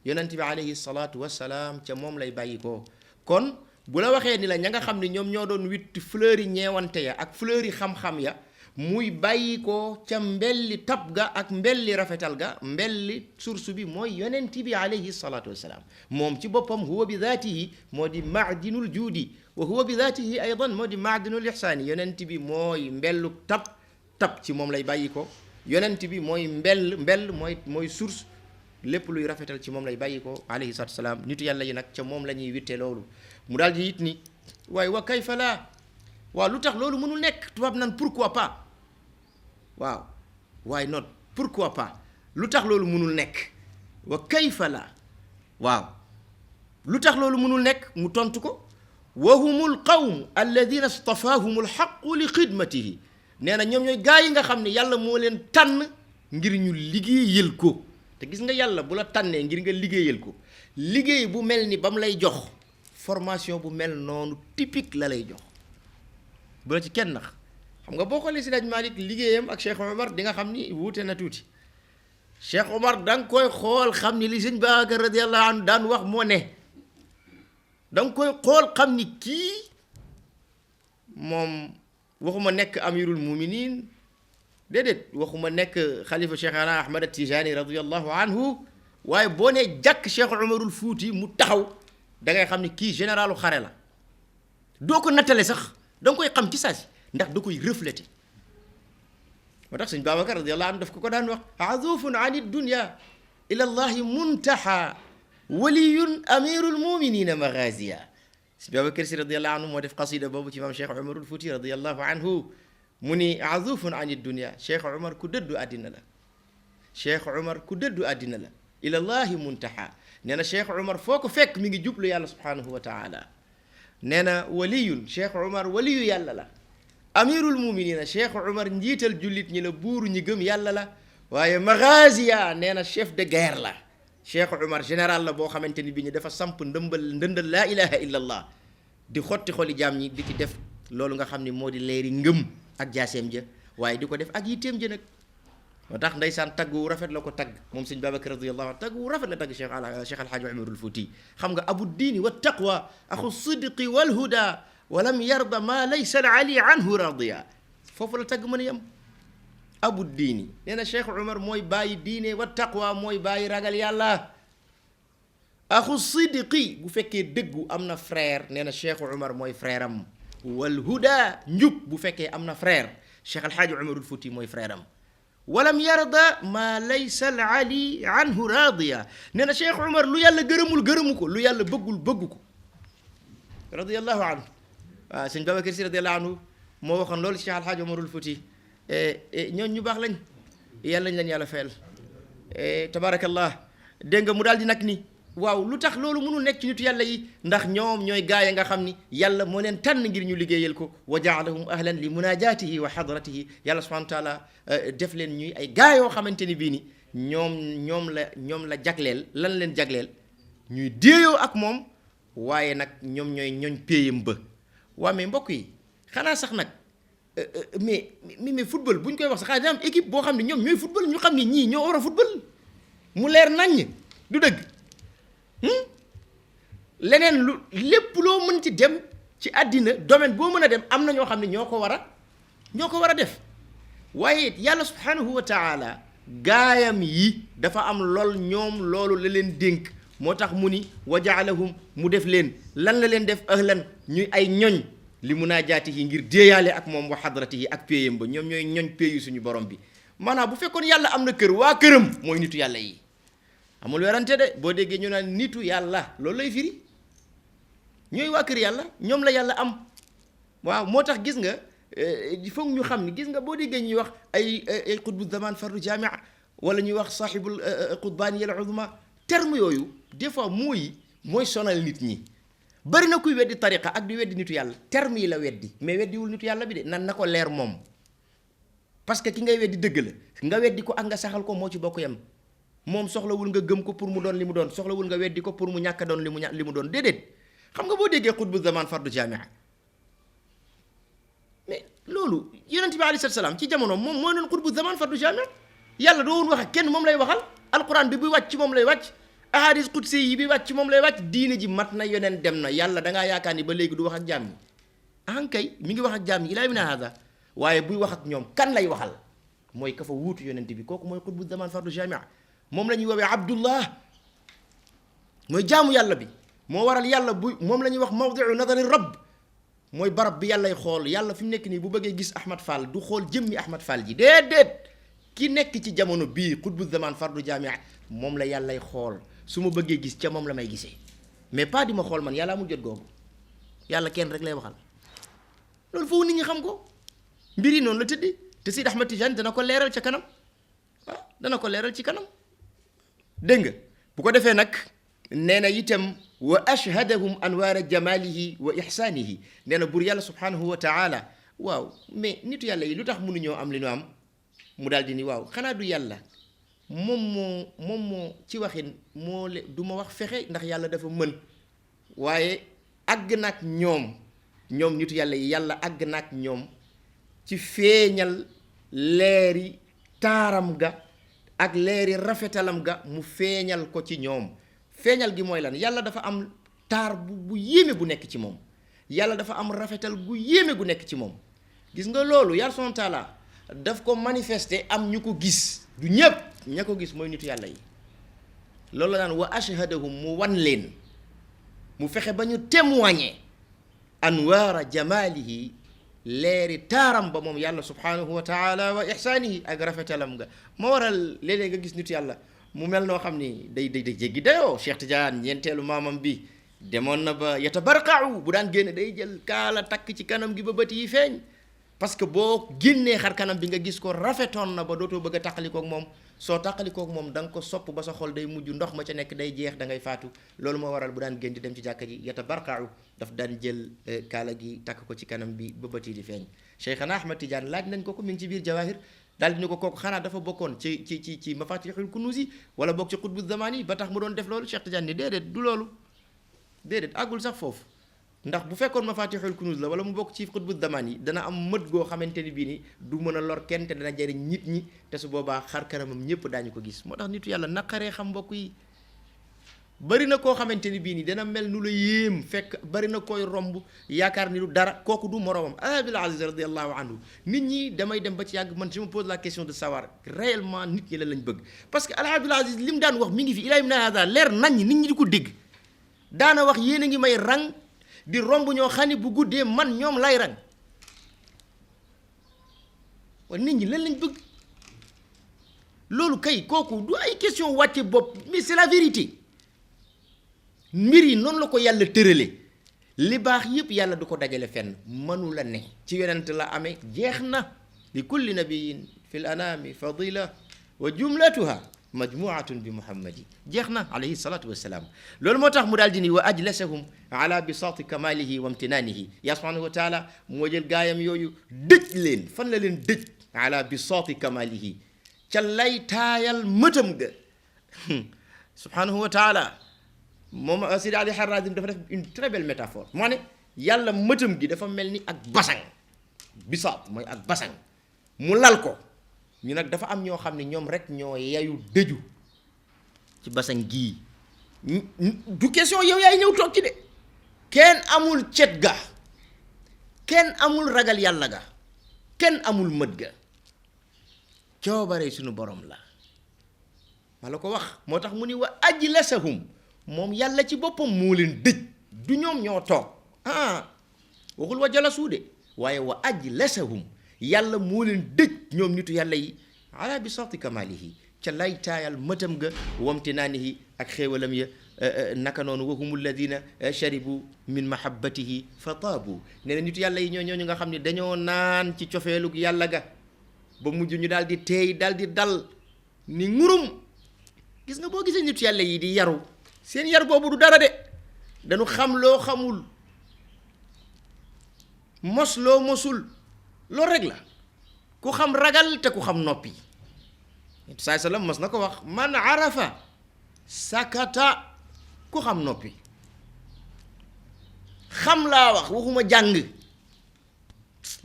yonent bi alayhi salaatu wasalaam ca moom lay bàyyi ko kon bu la waxee ni la ña nga xam ne ñoom ñoo doon witt fleur yi ñeewante ya ak fleur yi xam-xam ya muy bàyyi ko ca mbelli tab ga ak mbelli rafetal ga mbelli source bi mooy yonent bi alayhi salaatu wasalaam moom ci boppam huwa bi daatihi moo di maadinul juudi wa huwa bi daatihi aydan moo di maadinul ihsaani yonent bi mooy mbellu tab ci moom lay bàyyi ko yonent bi mooy mbell mooy source lépp luy rafetal ci moom lay bàyyi ko alayhi salaatu wasalaam nitu yàlla yi nag ca moom la ñuy witte loolu mu daal di it ni waaye wa kayfa laa waaw lu tax loolu mënul nekk tubaab nan pourquoi pas waaw waaye not pourquoi pas lu tax loolu mënul nekk wa kayfa laa waaw lu tax loolu mënul nekk mu tontu ko wa humul qawm alladina stafahum alxaqu li xidmatihi nee na ñoom ñooy gaa yi nga xam ne yàlla moo leen tànn ngir ñu liggéeyal ko. te gis nga yàlla bu la tànnee ngir nga liggéeyal ko liggéey bu mel ni ba mu lay jox formation bu mel noonu typique la lay jox bu la ci kenn nax. xam nga boo xoolee si Seydi Malick liggéeyam ak Cheikh Omar di nga xam ni wuute na tuuti Cheikh Omar da nga koy xool xam ni li sëñ Babacar radiyallahu anhu daan wax moo ne da nga koy xool xam ni kii moom waxuma nekk amirul muminin déedéet waxuma nekk xalifa Cheikhana Ahmad Tijani radiyallahu anhu waaye boo nee jàkk Cheikh Omarul Fuuti mu taxaw da ngay xam ni kii généralu xare la doo ko nattale sax da nga koy xam ci saa si ndax da koy refléter moo tax sëñ Babacar radiyallahu anhu daf ko daan wax azufun an dunya ila allahi muntaha waliyun amirul muminina maghaziya sëñ Babacar si radiyallahu anhu moo def qasida boobu ci imam Cheikh Omarul Fuuti radiyallahu anhu mu ni azufun an dunya Cheikh Omar ku dëddu àddina la Cheikh Omar ku dëddu àddina la ila allahi muntaha nee na Cheikh Omar foo ko fekk mi ngi jublu yàlla subhanahu wa taala nee na waliyun Cheikh Omar waliyu yàlla la amirul muminina Cheikh Omar njiital jullit ñi la buuru ñi gëm yàlla la waaye maghaziya nee na chef de guerre la Cheikh Omar général la boo xamante ni bi ñu dafa samp ndëndal laa ilaha illa allah di xotti xoli jaam ñi di ci def loolu nga xam ni moo di leeri ngëm ak jaaseem ja waaye di ko def ak yitteem ja nag moo tax ndeysaan tagg wu rafet la ko tagg moom sëñ Babacar radiyallahu anhu tagg wu rafet la tagg Cheikh Alhaaji Omarul Fuuti xam nga abu diini wa taqwa axu sidqi wal huda walam yarda ma laysa ali anhu radiya foofu la tagg mën a yem abu diini nee na Cheikh Omar mooy bàyyi diine wa taqwa mooy bàyyi ragal yàlla axu sidqi bu fekkee dëggu am na frère nee na Cheikh Omar mooy frère am wal huda njub bu fekkee am na frère Cheikh Alhaaji Omarul Fuuti mooy frère am walam yarda ma laysa ali anhu radiya nee na Cheikh Omar lu yàlla gërëmu ko lu yàlla bëggu ko radiyallahu anhu waaw sëñ Babacar Si radiyallahu anhu moo waxoon loolu Cheikh Alhaaji Omarul Fuuti ñooñu ñu baax lañ yàlla lañ yàlla fayal tabarakallah dégg nga mu daal di nag ni waaw lu tax loolu mënul nekk ci nitu yàlla yi ndax ñoom ñooy gaay nga xam ni yàlla moo leen tànn ngir ñu liggéeyal ko wa jaalahum ahlan li munajatihi wa hadratihi yàlla subhanahu wa taala def leen ñuy ay gaay yoo xamante ni bii ni ñoom la jagleel lan leen jagleel ñuy déeyoo ak moom waaye nag ñoom ñooy ñooñ péyam ba waa mais mbokk yi xanaa sax nag mais football bu ñu koy wax sax xanaa dina am équipe boo xam ne ñoom ñooy football ñu xam ni ñii ñoo war a football mu leer naññ du dëgg leneen lu lépp loo mën ci dem ci àddina domaine boo mën a dem am na ñoo xam ne ñoo ko war a def waaye yàlla subhanahu wa taala gaayam yi dafa am loolu la leen dénk moo tax mu ni wa jaalahum mu def leen lan la leen def ahlan ñuy ay ñoñ li munaajaatihi ngir déeyaale ak moom wa hadratihi ak péyam ba ñoom ñooy ñoñ péyu suñu borom bi maanaam bu fekkoon yàlla am na kër waa këram mooy nitu yàlla yi amul werante de boo déggee ñu naan nitu yàlla loolu lay firi ñooy waa kër yàlla ñoom la yàlla am waaw moo tax gis nga foog ñu xam ni gis nga boo déggee ñuy wax ay qutbu zaman fardu jamia wala ñuy wax sahibul qutbani al uzma terme yooyu des fois mooy sonal nit ñi bari na kuy weddi tariqa ak di weddi nitu yàlla terme yi la weddi mais weddiwul nitu yàlla bi de nan na ko leer moom parce que ki ngay weddi dëgg la nga weddi ko ak nga saxal ko moo ci bokk yam moom soxlawul nga gëm ko pour mu doon li mu doon soxlawul nga weddi ko pour mu ñàkk doon li mu doon déedéet xam nga boo déggee xutbu zaman fardu jamia mais loolu yonent bi alayhi salaam ci jamono moom moo doon xutbu zaman fardu jamia yàlla doo woon wax ak kenn moom lay waxal alquran bi buy wàcc ci moom lay wàcc ahadis qudsi yi bi wàcc ci moom lay wàcc diine ji mat na yoneen dem na yàlla dangaa yaakaar ni ba léegi du wax ak jaam ñi ankay mi ngi wax ak jaam ñi ilaa mina hada waaye buy wax ak ñoom kan lay waxal mooy ka fa wuutu yonent bi kooku mooy xutbu zaman fardu jamia moom la ñuy woowee abdullah mooy jaamu yàlla bi moo waral yàlla bu moom la ñuy wax mawdiu nadari rabb mooy barab bi yàllay xool yàlla fi mu nekk nii bu bëggee gis Ahmad Fall du xool jëmmi Ahmad Fall ji déedéet ki nekk ci jamono bii xutbu zaman fardu jamia moom la yàllay xool su ma bëggee gis ca moom la may gisee mais pas di ma xool man yàlla amul jot googu yàlla kenn rek lay waxal loolu foofu nit ñi xam ko mbir yi noonu la tëddee te Seydi Ahmad Tijaan dana ko leeral ca kanam waaw dana ko leeral ci kanam dégg nga bu ko defee nag nee na itam wa ashhadahum anwaara jamalihi wa ihsaanihi nee na buur yàlla subhanahu wa taala waaw mais nitu yàlla yi lu tax mënuñoo am li ñu am mu daal di ni waaw xanaa du yàlla moom moo ci waxin moo le du ma wax fexe ndax yàlla dafa mën waaye àgg nag ñoom nitu yàlla yi yàlla àgg nag ñoom ci feeñal leeri taaram ga ak leeri rafetalam ga mu feeñal ko ci ñoom feeñal gi mooy lan yàlla dafa am taar bu yéeme bu nekk ci moom yàlla dafa am rafetal gu yéeme gu nekk ci moom gis nga loolu yàlla subhaanahu wa taala daf ko manifester am ñu ko gis du ñépp ña ko gis mooy nitu yàlla yi loolu la daan wa ashhadahum mu wan leen mu fexe ba ñu témoigner anwaara jamalihi leeri taaram ba moom yàlla subhanahu wa taala wa ihsaanihi ak rafetalam nga moo waral léeg-léeg nga gis nitu yàlla mu mel noo xam ni day jéggi dayoo Cheikh Tidiane ñeenteelu maamam bi demoon na ba yatabarqa'u bu daan génne day jël kaala takk ci kanam gi ba bët yi feeñ parce que boo génnee xar kanam bi nga gis ko rafetoon na ba dootoo bëgg a taqalikook moom soo taqalikook moom da nga ko sopp ba sa xol day mujj ndox ma ca nekk day jeex da ngay faatu loolu moo waral bu daan génn di dem ci jàkka ji yatabarqa'u daf daan jël kaala gi takk ko ci kanam bi ba bët yi di feeñ Cheikhana Ahmad Tidiane laaj nañ ko mi ngi ci biir Jawahir daal di ñu ko kooku xanaa dafa bokkoon ci mafatihul kunuz yi wala bokk ci xutbu zaman yi ba tax mu doon def loolu Cheikh Tidiane ni déedéet du loolu déedéet àggul sax foofu ndax bu fekkoon mafatihul kunuz la wala mu bokk ci xutbu zaman yi dana am mët goo xamante ni bii ni du mën a lor kenn te dana jëriñ nit ñi te su boobaa xar kanamam ñëpp daañu ko gis moo tax nitu yàlla naqaree xam mbokk yi bari na koo xamante ni bii nii dana mel nu la yéem fekk bari na koy romb yaakaar ni du dara kooku du moroomam Abdul Aziz radiallahu anhu nit ñi damay dem ba ci yàgg man je me pose la question de savoir réellement nit ñi la lañ bëgg parce que Abdul Aziz li mu daan wax mi ngi fi ilaa min hada leer nañ nit ñi di ko dégg daana wax yéen a ngi may rang di romb ñoo xam ne bu guddee man ñoom lay rang waaye nit ñi lan lañ bëgg loolu kay kooku du ay question wàcce bopp mais c'est la vérité mbir yi noonu la ko yàlla tërale li baax yépp yàlla du ko dajale fenn mënu la ne ci yonent la amee jeex na li kulli nabiyin fi l anami fadila wa jumlatuha majmuatun bi muhammadi jeex na alayhi salatu wassalaam loolu moo tax mu daal di ni wa ajlasahum ala bisaati kamalihi wa imtinaanihi yaa subhanahu wa taala moo jël gaayam yooyu dëj leen fan la leen dëj ala bisaati kamalihi ca lay taayal mëtam ga subhanahu wa taala moom Sidi Ali Harazim dafa def une très belle métaphore moo ne yàlla mëtam gi dafa mel ni ak basang bisaat mooy ak basang mu lal ko ñu nag dafa am ñoo xam ne ñoom rek ñoo yayu dëju ci basang gii du question yow yaay ñëw toog ci de kenn amul cet ga kenn amul ragal yàlla ga kenn amul mët ga coobare suñu borom la ma la ko wax moo tax mu ni wa ajlasahum moom yàlla ci boppam moo leen dëj du ñoom ñoo toog waxul wa jalasu de waaye wa ajlasahum yàlla moo leen dëj ñoom nitu yàlla yi ala bisaati kamalihi ca lay taayal mëtam ga wamtinaanihi ak xéewalam ya naka noonu wa humu alladina sharibu min mahabbatihi fa taabu nee na nitu yàlla yi ñooñu nga xam ne dañoo naan ci cofeelug yàlla ga ba mujj ñu daal di teey daal di dal ni ngurum gis nga boo gisee nitu yàlla yi di yaru seen yar boobu du dara de dañu xam loo xamul mos loo mosul loolu rek la ku xam ragal te ku xam noppi saay salaam mos na ko wax man arafa sakata ku xam noppi xam laa wax waxuma jàng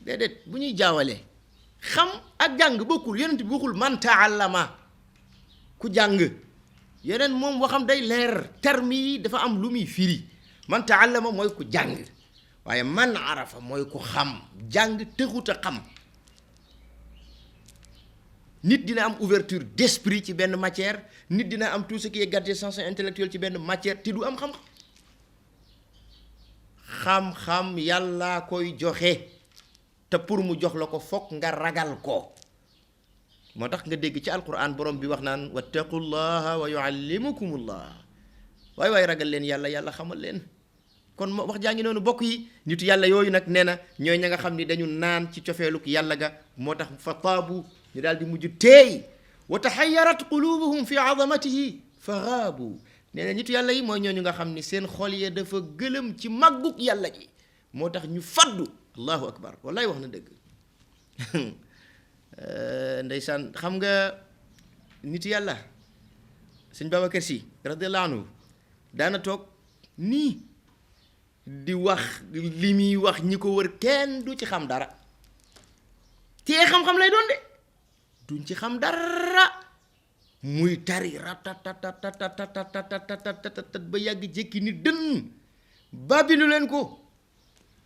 déedéet bu ñuy jaawale xam ak jàng bokkul yonent bi waxul man taallama ku jàng yeneen moom waxam day leer terme yi dafa am lu muy firi man taallama mooy ku jàng waaye man arafa mooy ku xam jàng tëxut a xam nit dina am ouverture d'esprit ci benn matière nit dina am tout ce qui est gadgets intellectuel ci benn matière te du am xam-xam xam-xam yàlla koy joxe te pour mu jox la ko fokk nga ragal ko moo tax nga dégg ci alquran borom bi wax naan wattaqullaha wa yuallimukumullah waay waay ragal leen yàlla yàlla xamal leen kon wax jaa ngi noonu bokk yi nitu yàlla yooyu nag nee na ñooy ña nga xam ni dañu naan ci cofeeluk yàlla ga moo tax fa taabu ñu daal di mujj teey wa taxayarat qulubuhum fi azamatihi fa xaabu nee na nitu yàlla yi mooy ñooñu nga xam ni seen xol ya dafa gëlëm ci màggug yàlla gi moo tax ñu faddu allahu akbar wallaay wax na dëgg ndeysaan xam nga nitu yàlla sëñ Babacar Si radiyallahu anhu daana toog nii di wax li muy wax ñi ko wër kenn du ci xam dara te xam-xam lay doon de duñ ci xam dara muy tari ratatatatatatatatatat ba yàgg jékki ni dënn babilu leen ko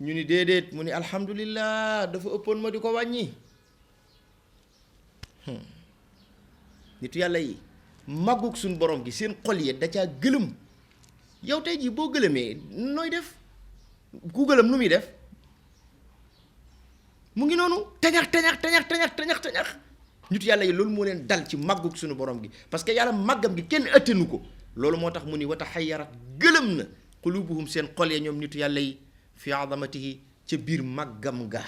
ñu ni déedéet mu ni alhamdulillah dafa ëppoon ma di ko wàññi nitu yàlla yi màggug suñ borom gi seen xol yi da caa gëlëm yow tey jii boo gëlëmee nooy def ku gëlëm nu muy def mu ngi noonu tañax nitu yàlla yi loolu moo leen dal ci màggug suñu borom gi parce que yàlla màggam gi kenn ëttanu ko loolu moo tax mu ni wata xayarat gëlëm na qulubuhum seen xol ya ñoom nitu yàlla yi fi azamatihi ca biir màggam ga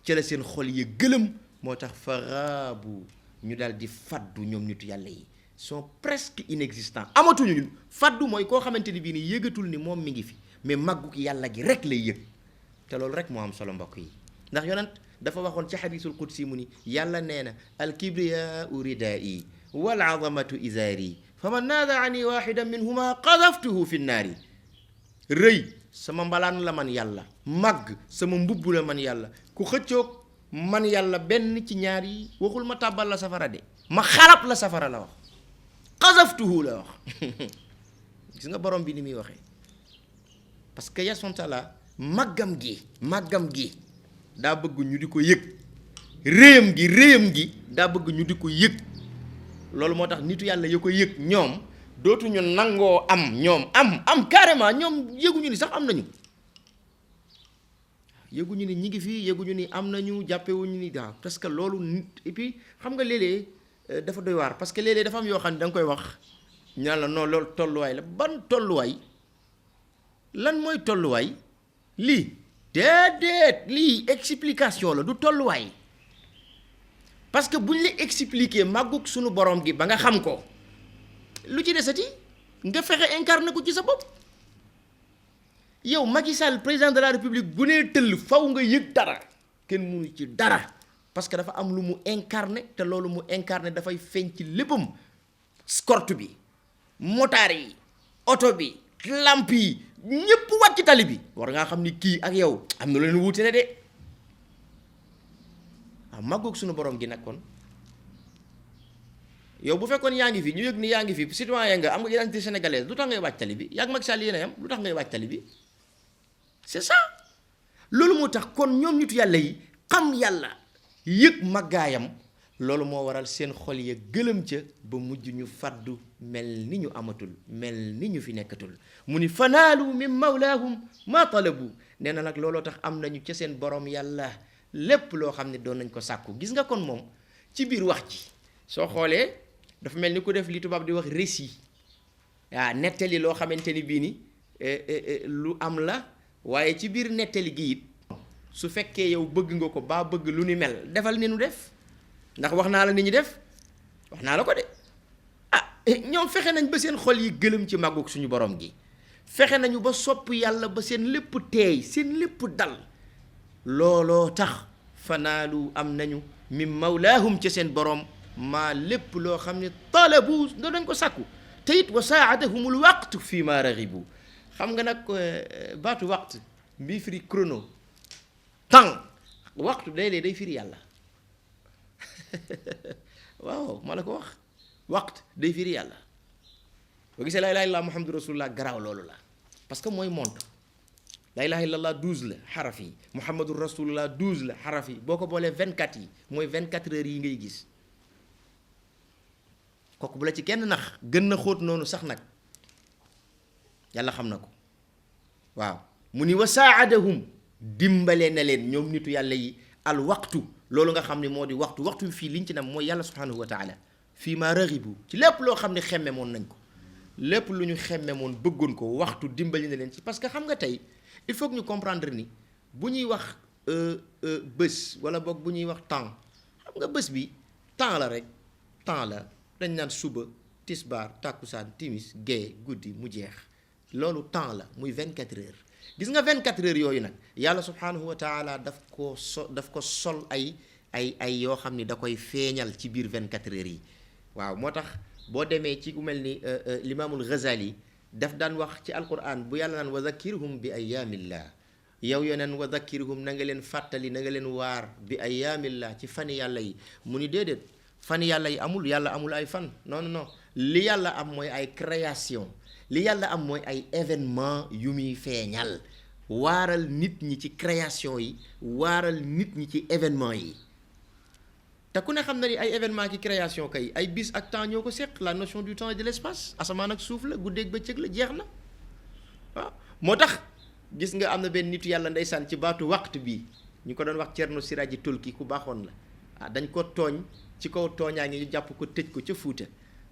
ca la seen xol ya gëlëm moo tax fa raabu ñu daal di faddu ñoom nitu yàlla yi sont presque inexistants amatuñu ñun faddu mooy koo xamante ni bii ni yëgatul ni moom mi ngi fi mais màggug yàlla gi rek lay yëg te loolu rek moo am solo mbokk yi ndax yonent dafa waxoon ci xadiisul qudsi mu ni yàlla nee na alkibriyaau ridaa'i wal azamatu izaari fa man naadaani waxidan minhuma qadaftuhu fi nnaari rëy sama mbalaan la man yàlla màgg sama mbubb la man yàlla ku xëccoog man yàlla benn ci ñaar yi waxul ma tàbbal la safara de ma xarab la safara la wax qadaftuhu la wax gis nga borom bi ni muy waxee parce que yasantala màggam gi daa bëgg ñu di ko yëg réyam gi daa bëgg ñu di ko yëg loolu moo tax nitu yàlla ya ko yëg ñoom dootuñu nangoo ñoom am carrément ñoom yëguñu ni sax am nañu yëguñu ni ñi ngi fii yëguñu ni am nañu jàppewuñu ni daa parce que loolu nit et puis xam nga léeg-léeg dafa doy waar parce que léeg-léeg dafa am yoo xam ne da nga koy wax ñaan la non loolu tolluwaay la ban tolluwaay lan mooy tolluwaay lii déedéet lii explication la du tolluwaay parce que buñ la expliquer màggug suñu borom gi ba nga xam ko lu ci desati nga fexe incarné ko ci sa bopp yow Macky Sall président de la république bu nee tëll faw nga yëg dara kenn mënu ci dara parce que dafa am lu mu incarné te loolu mu incarné dafay feeñ ci léppam escorte bi motaar yi oto bi lamp yi ñëpp wàcc tali bi war ngaa xam ni kii ak yow am na leen wuute ne de waaw màggoog suñu borom gi nag kon yow bu fekkoon yaa ngi fi ñu yëg ni yaa ngi fi citoyen nga am nga identité sénégalaise lu tax ngay wàcc tali bi yaa ngi Macky Sall yéen a yam lu tax ngay wàcc tali bi c'est ça loolu moo tax kon ñoom nitu yàlla yi xam yàlla yëg màggaayam loolu moo waral seen xol ya gëlëm ca ba mujj ñu faddu mel ni ñu amatul mel ni ñu fi nekkatul mu ni fanaalu min mawlaahum ma talabu nee na nag looloo tax am nañu ca seen borom yàlla lépp loo xam ne doon nañ ko sàkku gis nga kon moom ci biir wax ji soo xoolee dafa mel ni ku def li tubaab di wax récit waaw nettali loo xamante ni bii ni lu am la waaye ci biir nettali gi it su fekkee yow bëgg nga ko baa bëgg lu ni mel defal ni nu def ndax wax naa la ni ñu def wax naa la ko de ñoom fexe nañ ba seen xol yi gëlëm ci màggug suñu borom gi fexe nañu ba sopp yàlla ba seen lépp teey seen lépp dal looloo tax fanaalu am nañu min mawlaahum ca seen borom maa lépp loo xam ne talabu nga dañ ko sàkku te it wa saadahumul waqtu fii ma raxibu xam nga nag baatu waqt mbii firi chrono temps waxtu day firi yàlla waaw ma la ko wax waqt day firi yàlla boo gisee laa ilaaha illallaah muhammadu rasulullah garaaw loolu la parce que mooy montre laa ilaaha illallaah 12 la xaraf yi muhammadu rasulullah 12 la xaraf yi boo ko boolee 24 yi mooy 24 heures yi ngay gis kooku bu la ci kenn nax gën na xóot noonu sax nag yàlla xam na ko waaw mu ni wa saadahum dimbale na leen ñoom nitu yàlla yi al waxtu loolu nga xam ne moo di waxtu fii liñ ci nam mooy yàlla subhanahu wa taala fii ma raxibu ci lépp loo xam ne xemme moon nañ ko lépp lu ñu xemme moon bëggoon ko waxtu dimbali na leen ci parce que xam nga tey il faut que ñu comprendre ni bu ñuy wax bés wala boog bu ñuy wax temps xam nga bés bi temps la rek temps la dañ naan suba tisbaar tàkkusaan timis gée guddi mu jeex loolu temps la muy 24 heures gis nga 24 heures yooyu nag yàlla subhanahu wa taala daf ko sol ay yoo xam ni da koy feeñal ci biir 24 heures yi waaw moo tax boo demee ci ku mel ni limaamul Ghazali daf daan wax ci alquran bu yàlla naan wa zakkirhum bi ayaamillah yow yoneen wa zakkirhum na nga leen fàttali na nga leen waar bi ayaamillah ci fani yàlla yi mu ni déedéet fani yàlla yi yàlla amul ay fan non li yàlla am mooy ay création li yàlla am mooy ay événement yu muy feeñal waaral nit ñi ci création yi waaral nit ñi ci événement yi te ku ne xam na ni ay événement ki création kay ay bis ak temps ñoo ko seq la notion du temps et de l'espace asamaan ak suuf la guddeeg bëccëg la jeex na waaw moo tax gis nga am na benn nitu yàlla ndeysaan ci baatu waxtu bi ñu ko doon wax Cerno Siraaji Tulki ku baaxoon la dañ ko tooñ ci kaw tooñaa ngi ñu jàpp ko tëj ko ca Fuuta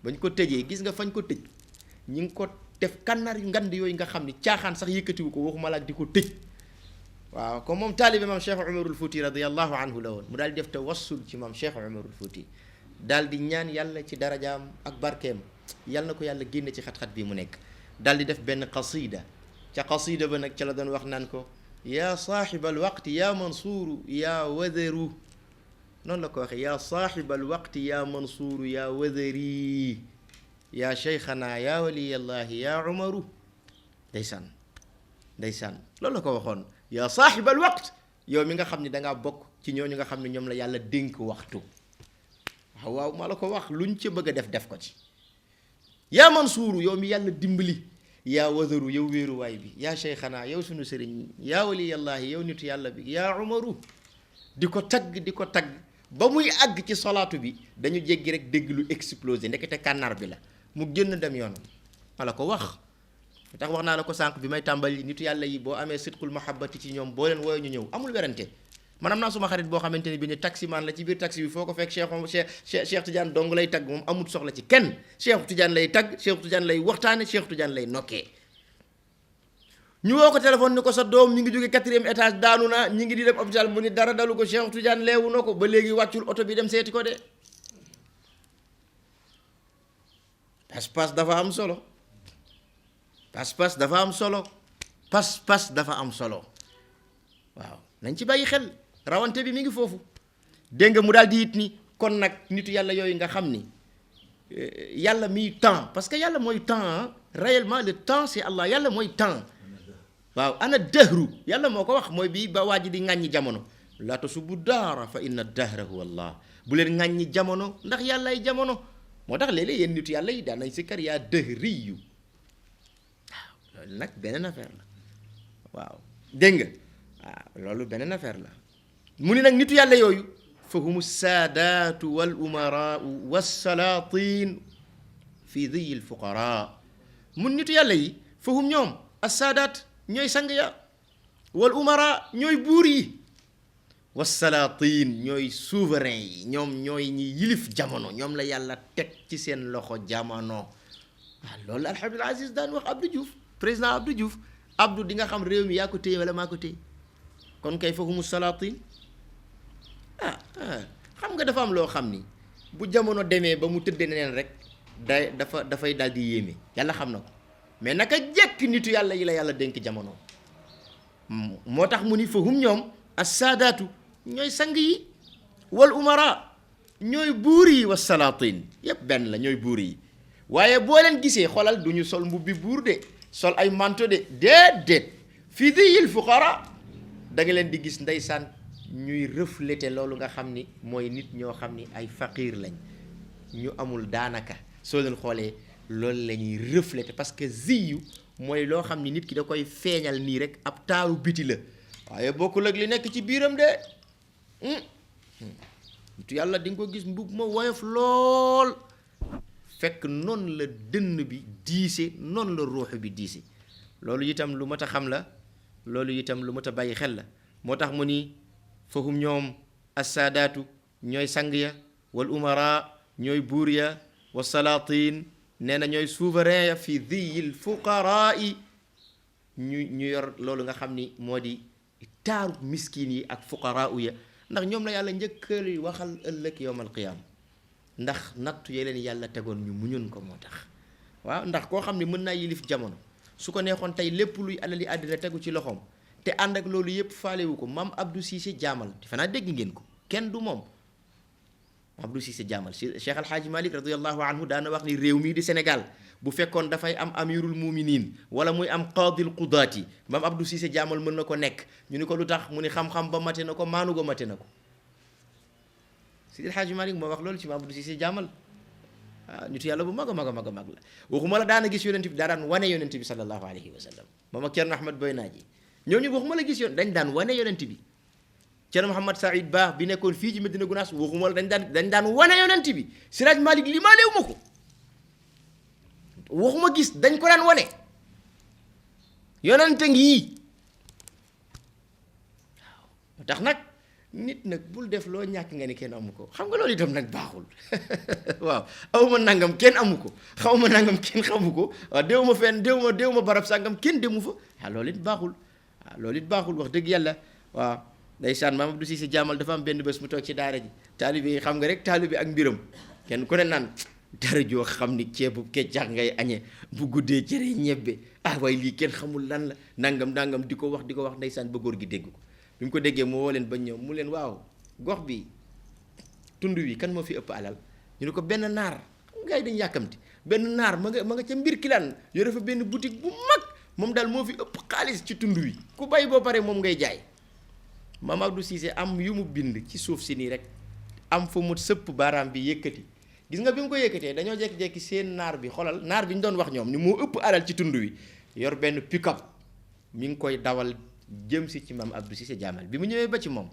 bañ ko tëjee gis nga fañ ko tëj ñi ngi ko def kànnaar yu ngand yooyu nga xam ni caaxaan sax yëkkatiwu ko waxuma la ak di ko tëj waaw comme moom taalibe maam Cheikh Umarul Fouti radiyallahu anhu la woon mu daal di def tawassul ci maam Cheikh Umarul Fouti daal di ñaan yàlla ci darajaam ak barkeem yàlla na ko yàlla génne ci xat-xat bii mu nekk daal di def benn qasida ca qasida ba nag ca la doon wax naan ko yaa saaxibal waqti yaa mansuuru yaa wadaru noonu la ko waxee yaa saaxibal waqti yaa mansuuru yaa wadari yaa cheikhana yaa waliyallahi yaa umaru ndeysaan loolu la ko waxoon yaa saaxibal waqt yow mi nga xam ni dangaa bokk ci ñooñu nga xam ne ñoom la yàlla dénk waxtu waaw maa la ko wax luñ ci bëgg a def ko ci yaa mansuuru yow mi yàlla dimbali yaa wadaru yow wéeruwaay bi yaa cheikhana yow sunu sëriñ yaa waliyallahi yow nitu yàlla bi yaa umaru di ko tagg ba muy àgg ci solaatu bi dañu jéggi rek dégg lu explosé ndekete kànnaar bi la mu génn dem yoonam ma la ko wax tax wax naa la ko sànq bi may tàmbali nitu yàlla yi boo amee sidqul mahabbati ci ñoom boo leen wooye ñu ñëw amul werante man am naa suma xarit boo xamante ne bi ne taximaan la ci biir taxi bi foo ko fekk Cheikh Tidiane dong lay tagg moom amul soxla ci kenn Cheikh Tidiane lay tagg Cheikh Tidiane lay waxtaane Cheikh Tidiane lay nokkee ñu woo ko téléphone ni ko sa doom ñi ngi jóge 4e étage daanu na ñi ngi di dem hôpital mu ni dara dalu ko Cheikh Tidiane leewu na ko ba léegi wàccul oto bi dem seeti ko de pas-pas dafa am solo pas-pas dafa am solo pas-pas dafa am solo waaw nañ ci bàyyi xel rawante bi mi ngi foofu dégg nga mu daal di it ni kon nag nitu yàlla yooyu nga xam ni yàlla miy temps parce que yàlla mooy temps réellement le temps c'est Allah yàlla mooy temps waaw ana dahru yàlla moo ko wax mooy bii ba waa ji di ŋàññi jamono laa tasubbu daara fa inna dahra huwa Allah bu leen ŋàññi jamono ndax yàlla ay jamono moo tax léeg-léeg yéen nitu yàlla yi daan nañ si kar yaa dëhriyu waaw loolu nag beneen affaire la waaw dégg nga waaw loolu beneen affaire la mu ni nag nitu yàlla yooyu fa humu saadaatu wal umaraau wassalatin fi diyi lfuqara mun nitu yàlla yi fa hum ñoom assaadaat ñooy sang ya wal umara ñooy buur yi wassalatin ñooy souverain yi ñoom ñooy ñi yilif jamono ñoom la yàlla teg ci seen loxo jamono waaw loolu Alhamdul Aziz daan wax Abdou Diouf président Abdou Diouf Abdou di nga xam réew mi yaa ko téye wala maa ko téye kon kay fahumu salatin xam nga dafa am loo xam ni bu jamono demee ba mu tëddee neneen rek dafay daal di yéeme yàlla xam na ko mais naka jekk nitu yàlla yi la yàlla dénk jamono moo tax mu ni fahum ñoom assaadaatu ñooy sang yi wal umara ñooy buur yi wa salatin yépp benn la ñooy buur yi waaye boo leen gisee xoolal du ñu sol mbubbi buur de sol ay manto de déedéet fii diyil fuqara da nga leen di gis ndeysaan ñuy refléter loolu nga xam ni mooy nit ñoo xam ni ay faqiir lañ ñu amul daanaka soo leen xoolee loolu la ñuy refléter parce que ziyu mooy loo xam ni nit ki da koy feeñal nii rek ab taaru biti la waaye bokkul ak li nekk ci biiram de nitu yàlla di nga ko gis mbub ma woyof lool fekk noonu la dënn bi diise noonu la ruux bi diise loolu itam lu mat a xam la loolu itam lu mat a bàyyi xel la moo tax mu ni fahum ñoom assaadaatu ñooy sang ya wal umara ñooy buur ya wa salatin nee na ñooy souverain ya fi diyil fuqaraa yi ñu yor loolu nga xam ni moo di taaru miskin yi ak fuqaraa ya ndax ñoom la yàlla njëkkal waxal ëllëg yowmal qiyaama ndax nattu yee leen yàlla tegoon ñu muñoon ko moo tax. waaw ndax koo xam ne mën naa yilif jamono su ko neexoon tey lépp luy alali àddina tegu ci loxoom te ànd ak loolu yëpp faalewu ko maam Abdou Cissé jaamal defe naa dégg ngeen ko kenn du moom Abdou Cissé jaamal Cheikh Alhaaji Malick radiyallahu anhu daana wax ni réew mii di Sénégal bu fekkoon dafay am amirul muminin wala muy am qaadil qudaati maam Abdou Cissé jaamal mën na ko nekk ñu ni ko lu tax mu ni xam-xam ba mate na ko maanu go mate na ko Seydi Alhaaji Malick moo wax loolu ci maam Abdou Cissé jaamal ah nitu yàlla bu mag a mag a mag a mag la waxuma la daana gis yonent bi daa daan wane yonent bi sallallahu alayhi wa sallam moom ak Ceerno Ahmad Boynaaji ñooñu waxuma la gis yoon dañ daan wane yonent bi Ceerno Mouhamed Saïd Ba bi nekkoon fii ci Medina Gounass waxuma la dañ daan wane yonent bi Siraaj Malik li maa léew ma ko waxuma gis dañ ko daan wane yonent ngi waaw tax nag nit nag bul def loo ñàkk nga ni kenn amu ko xam nga loolu itam nag baaxul waaw awma nangam kenn amu ko xawma nangam kenn xamu ko waaw déw ma fenn déw ma barab sàngam kenn demu fa waaw loolu it baaxul waaw loolu it baaxul wax dëgg yàlla waaw ndeysaan maam Abdou Cissé jaamal dafa am benn bés mu toog ci daara ji taalibe yi xam nga rek taalibe ak mbiram kenn ku ne naan dara joo xam ni ceebu keccax ngay añee bu guddee cere ñebbe waaye lii kenn xamul lan la nangam di ko wax ndeysaan ba góor gi dégg ko bi mu ko déggee mu woo leen ba ñëw mu leen waaw gox bi tund wi kan moo fi ëpp alal ñu ne ko benn naar gars yi dañu yàkkamti benn naar ma nga ca mbir kilaan yore fa benn boutique bu mag moom daal moo fi ëpp xaalis ci tund wi ku bay boo pare moom ngay jaay maam Abdou Cissé am yu mu bind ci suuf si nii rek am fa mu sëpp baaraam bi yëkkati gis nga bi mu ko yëkkatee dañoo jékki-jékki seen naar bi xolal naar bi ñu doon wax ñoom ni moo ëpp alal ci tund wi yor benn pick-up mi ngi koy dawal jëm si ci maam Abdou Cissé jaamal bi mu ñëwee ba ci moom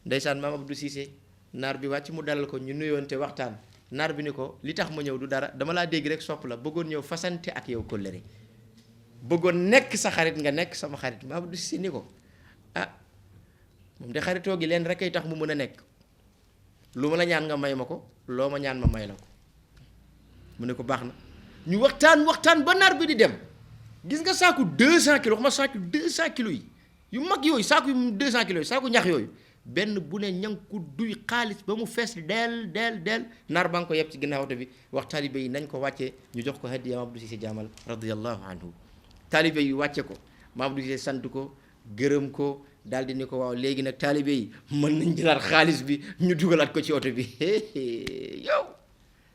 ndeysaan maam Abdou Cissé naar bi wàcc mu dalal ko ñu nuyoonte waxtaan naar bi ni ko li tax ma ñëw du dara dama laa dégg rek sopp la bëggoon ñëw fasante ak yow kóllëre bëggoon nekk sa xarit nga nekk sama xarit maam Abdou Cissé ni ko ah moom de xaritoo gi leen rek ay tax mu mën a nekk lu ma la ñaan nga may ma ko loo ma ñaan ma may la ko mu ne ko baax na ñu waxtaan ba naar bi di dem gis nga saaku 200 kilos wax ma saaku 200 kilos yi yu mag yooyu saaku yu 200 kilos yi saaku ñax yooyu benn bu ne ña ngi ko duy xaalis ba mu fees del naar ba nga ko yeb ci ginnaaw oto bi wax taalibe yi nañ ko wàccee ñu jox ko hadiya Maam Abdou Cissé jaamal radiyallahu anhu taalibe yi wàcce ko Maam Abdou Cissé sant ko gërëm ko daal di ni ko waaw léegi nag taalibe yi mën nañ jëlaat xaalis bi ñu dugalaat ko ci oto bi yow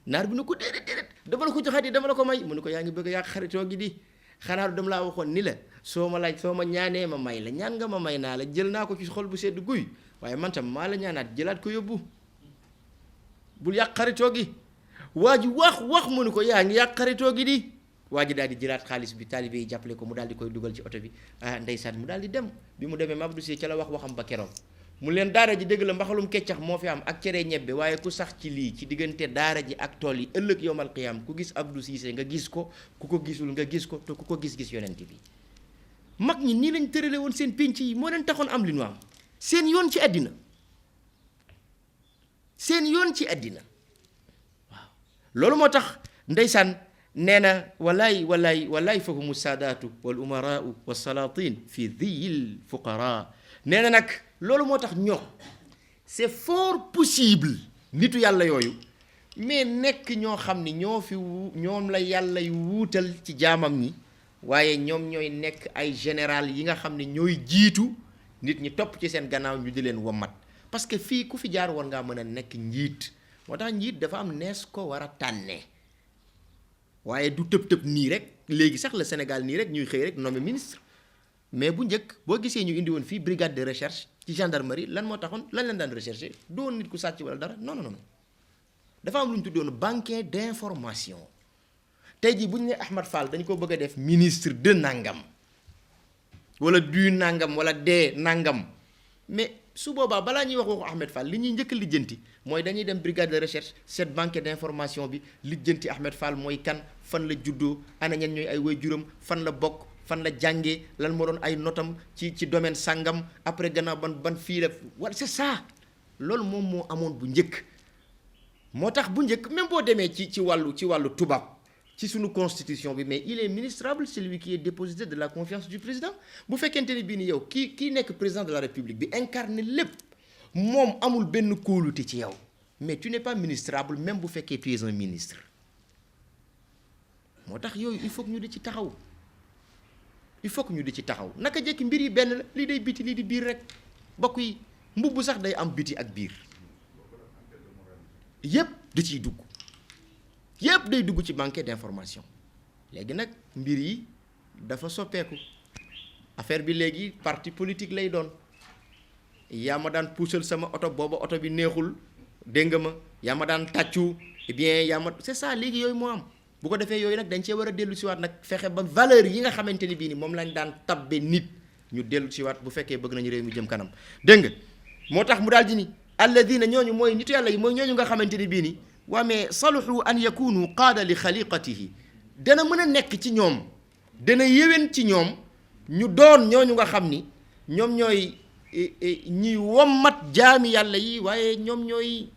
naar bi ne ko déedéet dama la ko joxaat yi dama la ko may mu ne ko yaa ngi bëgg yaa xaritoo gi di xanaa dama laa waxoon ni la soo ma ñaanee ma may la ñaan nga ma may naa la jël naa ko ci xol bu sedd guy waaye man tam maa la ñaanaat jëlaat ko yóbbu bul yàq xaritoo gi waa ji wax mu ne ko yaa ngi yàq xaritoo gi di waa ji daal di jëlaat xaalis bi taalibe yi jàppale ko mu daal di koy dugal ci oto bi ndeysaan mu daal di dem bi mu demee Maam Abdou Cissé ca la waxam ba keroog mu leen daara ji dëgg la mbaxalum keccax moo fi am ak cere ñebbe waaye ku sax ci lii ci diggante daara ji ak tool yi ëllëg yowmal qiyaam ku gis Abdou Cissé nga gis ko ku ko gisul nga gis ko te ku ko gis yonent bi mag ñi nii lañ tërale woon seen pénc yi moo leen taxoon am li ñu am seen yoon ci àddina waaw loolu moo tax ndeysaan nee na walaay fahumu saadaatu wal umaraau wa salaatin fi dhiyil fuqara nee na nag loolu moo tax c'est fort possible nitu yàlla yooyu mais nekk ñoo xam ni ñoom la yàlla yu wuutal ci jaamam ñi waaye ñoom ñooy nekk ay général yi nga xam ne ñooy jiitu nit ñi topp ci seen gannaaw ñu di leen wommat parce que fii ku fi jaar war ngaa mën a nekk njiit moo tax njiit dafa am nees ko war a tànnee waaye du tëb nii rek léegi sax le Sénégal nii rek ñuy xëy rek nommé ministre mais bu njëkk boo gisee ñu indi woon fii brigade de recherche ci gendarmerie lan moo taxoon lan leen daan recherche doon nit ku sàcc wala dara non dafa am lu ñu tuddoon banquet d'information tey jii bu ñu ne Ahmed Fall dañu ko bëgg a def ministre de nangam wala du nangam wala de nangam mais su boobaa balaa ñuy wax waxu Ahmed Fall li ñuy njëkk a lijjanti mooy dañuy dem brigade de recherche cette banquet d'information bi lijjanti Ahmed Fall mooy kan fan la juddoo ana ñan ñooy ay waajuram fan la bokk fan la jàngee lan moo doon ay notam ci domaine sàngam après gannaaw ban fii la wala c'est ça loolu moom moo amoon bu njëkk moo tax bu njëkk même boo demee ci wàllu tubaab ci suñu constitution bi mais il est ministrable celui qui est dépositaire de la confiance du président bu fekkente ne bii ni yow kii nekk président de la république bi incarne lépp moom amul benn kóolute ci yow mais tu n'es pas ministrable même bu fekkee tu es un ministre. moo tax yooyu il faut que ñu di ci taxaw naka jekki mbir yi benn la lii day biti lii di biir rek bokk yi mbubb sax day am biti ak biir yépp da ciy dugg yépp day dugg ci banque d'information. léegi nag mbir yi dafa soppeeku affaire bi léegi parti politique lay doon yaa ma daan puusal sama oto booba oto bi neexul dégg nga ma yaa ma daan tàccu eh bien yaa ma c'est ça léegi yooyu moo am. bu ko defee yooyu nag dañ cee war a dellu siwaat nag fexe ba valeur yi nga xamante ni bii ni moom lañ daan tabbe nit ñu dellu siwaat bu fekkee bëgg nañu réew mi jëm kanam dégg nga moo tax mu daal di ni alladina ñooñu mooy nitu yàlla yi mooy ñooñu nga xamante ni bii ni waa mais saluhu an yakunu qaada li xaliqatihi dana mën a nekk ci ñoom dana yéwén ci ñoom ñu doon ñooñu nga xam ni ñoom ñooy ñiy wommat jaami yàlla yi waaye ñoom ñooy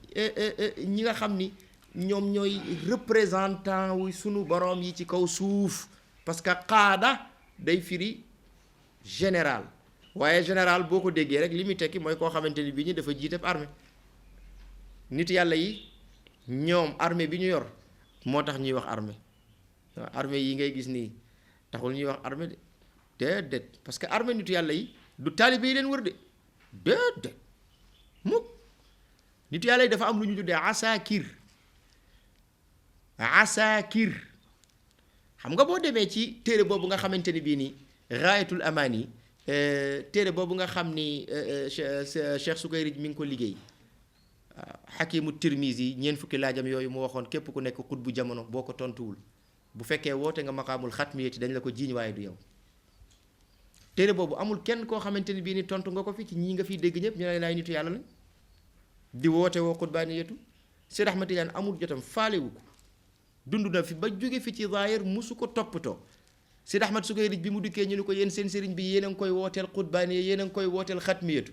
ñi nga xam ni ñoom ñooy représentant wu sunu boroom yi ci kaw suuf parce que qaada day firi général waaye général boo ko déggee rek li muy tekki mooy koo xamante ni bii ñi dafa jiite armée nit yàlla yi ñoom armée bi ñu yor moo tax ñuy wax armée waaw armée yi ngay gis nii taxul ñuy wax armée de déedéet parce que armée nitu yàlla yi du taalibe yi leen wër de déedéet mukk nitu yàlla yi dafa am lu ñu tuddee asakir xam nga boo demee ci téere boobu nga xamante ni bii nii Ghayatul Amani téere boobu nga xam ni Cheikh Sukayrij mi ngi ko liggéey Hakimu Tirmizi ñeent fukki laajam yooyu mu waxoon képp ku nekk xut bu jamono boo ko tontuwul bu fekkee woote nga maqaamul xatmiyati dañ la ko jiiñ waaye du yow téere boobu amul kenn koo xamante ni bii ni tontu nga ko fi ci ñii nga fiy dégg ñëpp ñu ne laay nitu yàlla la di woote woo xutbaaniyatu Seyd Ahmad Tijaan amul jotam faalewu ko dund na fi ba jóge fi ci zaahir musu ko toppatoo Sidi Ahmad Sukayrij bi mu dikkee ñu ne ko yéen seen sëriñ bi yéen a ngi koy wooteel xutbaaniya yéen a ngi koy wooteel xatmiyatu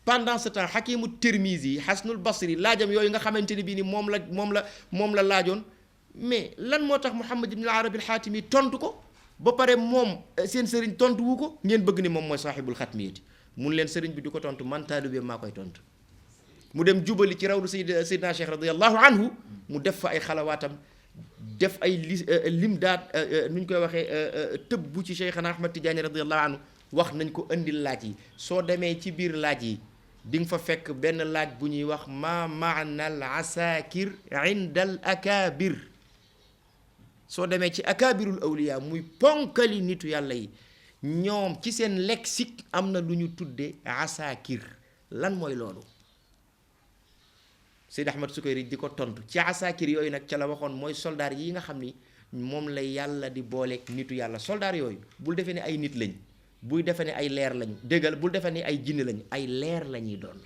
pendant ce temps Hakimu Tirmizi Hasanul Basri laajam yooyu nga xamante ni bii ni moom la laajoon mais lan moo tax Muhammad ibn al-Arabi al-Xaatimi tontu ko ba pare moom seen sëriñ tontu wu ko ngeen bëgg ni moom mooy saaxibul xatmiyati mun leen sëriñ bi du ko tontu man taalibe maa koy tontu mu dem jubali ci rawdu Seydina Cheikh radiyallahu anhu mu def fa ay xalawaatam def ay lim daat nu ñu koy waxee tëbbu ci Cheikhana Ahmad Tidiane radiyallahu anhu wax nañ ko indil laaj yi soo demee ci biir laaj yi di nga fa fekk benn laaj bu ñuy wax ma maana al asakir inda al akabir soo demee ci akabirul awliya muy ponkali nitu yàlla yi ñoom ci seen lexique am na lu ñu tudde asakir lan mooy loolu Seyd Ahmad Sukayrij di ko tontu ci asakir yooyu nag ca la waxoon mooy soldaar yi nga xam ni moom la yàlla di booleeg nitu yàlla soldaar yooyu bul defee ne ay nit lañ buy defee ne ay leer lañu déggal bul defee ne ay jinne lañu ay leer la ñuy doon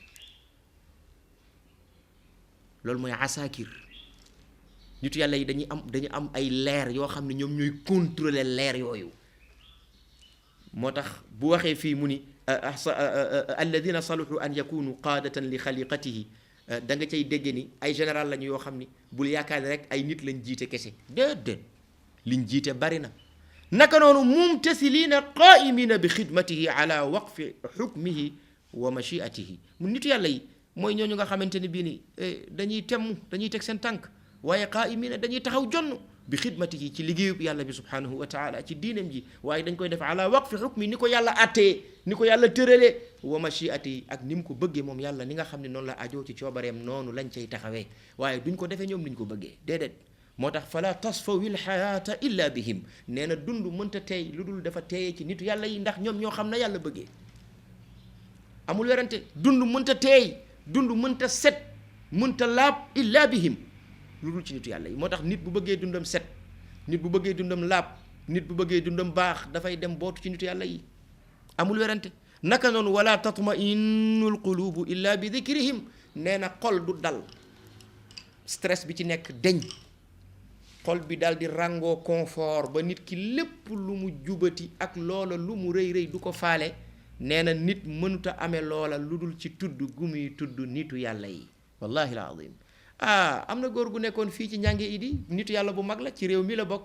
loolu mooy asakir nitu yàlla yi dañu am ay leer yoo xam ne ñoom ñooy contrôler leer yooyu moo tax bu waxee fii mu ni alladina saluhu an yakunu qaadatan li xaliqatihi da nga cay dégg ni ay général lañu yoo xam ni bul yaakaar ne rek ay nit lañ jiite kese déedéet liñ jiite bari na naka noonu mumtasiliina qaa'imiina bi xidmatihi ala waqfi xukmihi wa machiatihi mu nitu yàlla yi mooy ñooñu nga xamante ni bii ni dañuy temm dañuy teg seen tànk waaye qaa'imiina dañuy taxaw jonn bi xidmatihi ci liggéeyub yàlla bi subhanahu wa taala ci diinam ji waaye dañ koy def ala waqfi xukmi ni ko yàlla attee ni ko yàlla tëralee wa machiatihi ak ni mu ko bëggee moom yàlla ni nga xam ne noonu la ajoo ci coobareem noonu lañ cay taxawee waaye duñ ko defee ñoom niñ ko bëggee déedéet moo tax fala tasfawi lxayaata illa bihim nee na dund mënta teey lu dul dafa teeyee ci nitu yàlla yi ndax ñoom ñoo xam na yàlla bëggee amul werante dund mënta teey dund mënta set mënta laab illa bihim lu dul ci nitu yàlla yi moo tax nit bu bëggee dundam set nit bu bëggee dundam laab nit bu bëggee dundam baax dafay dem bootu ci nitu yàlla yi amul werante naka noonu wala tatma'innu alqulubu illa bi dikrihim nee na xol du dal stress bi ci nekk deñ xol bi daal di ràngoo confort ba nit ki lépp lu mu jubati ak loola lu mu rëy rëy du ko faale nee na nit mënuta amee loola lu dul ci tudd gu muy tudd nitu yàlla yi wallahi alazim am na góor gu nekkoon fii ci ñàngi idi nitu yàlla bu mag la ci réew mi la bokk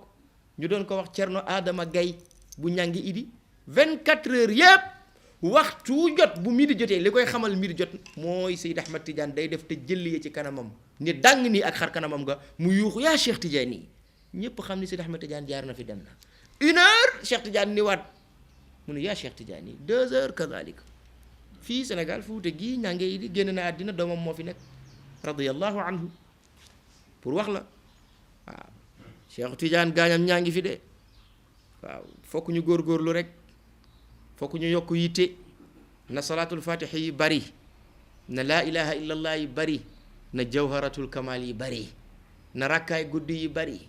ñu doon ko wax Cerno Adama Gay bu ñàngi idi 24 heures yépp waxtu jot bu midi jotee li koy xamal midi jot mooy Seyd Ahmad Tidiane day def te jëlli ci kanamam ni dàng nii ak xar kanamam nga mu yuuxu yaa Cheikh Tidiane yi ñëpp xam ni Seyd Ahmad Tidiane jaar na fi dem na 1 heure Cheikh Tidiane ni waat mu ne yaa Cheikh Tidiane yi 2 heures kazalika fii Sénégal Fuuta gii ñange yi di génn na àddina doomam moo fi nekk radiyallahu anhu pour wax la waaw Cheikh Tidiane gaañam ñaa ngi fi de waaw fokk ñu góorgóorlu rek fokk ñu yokk yitte na salaatul fatih yi bari na laa ilaha illallah yi bari na jawharatul kamal yi bari na rakkaay guddi yi bari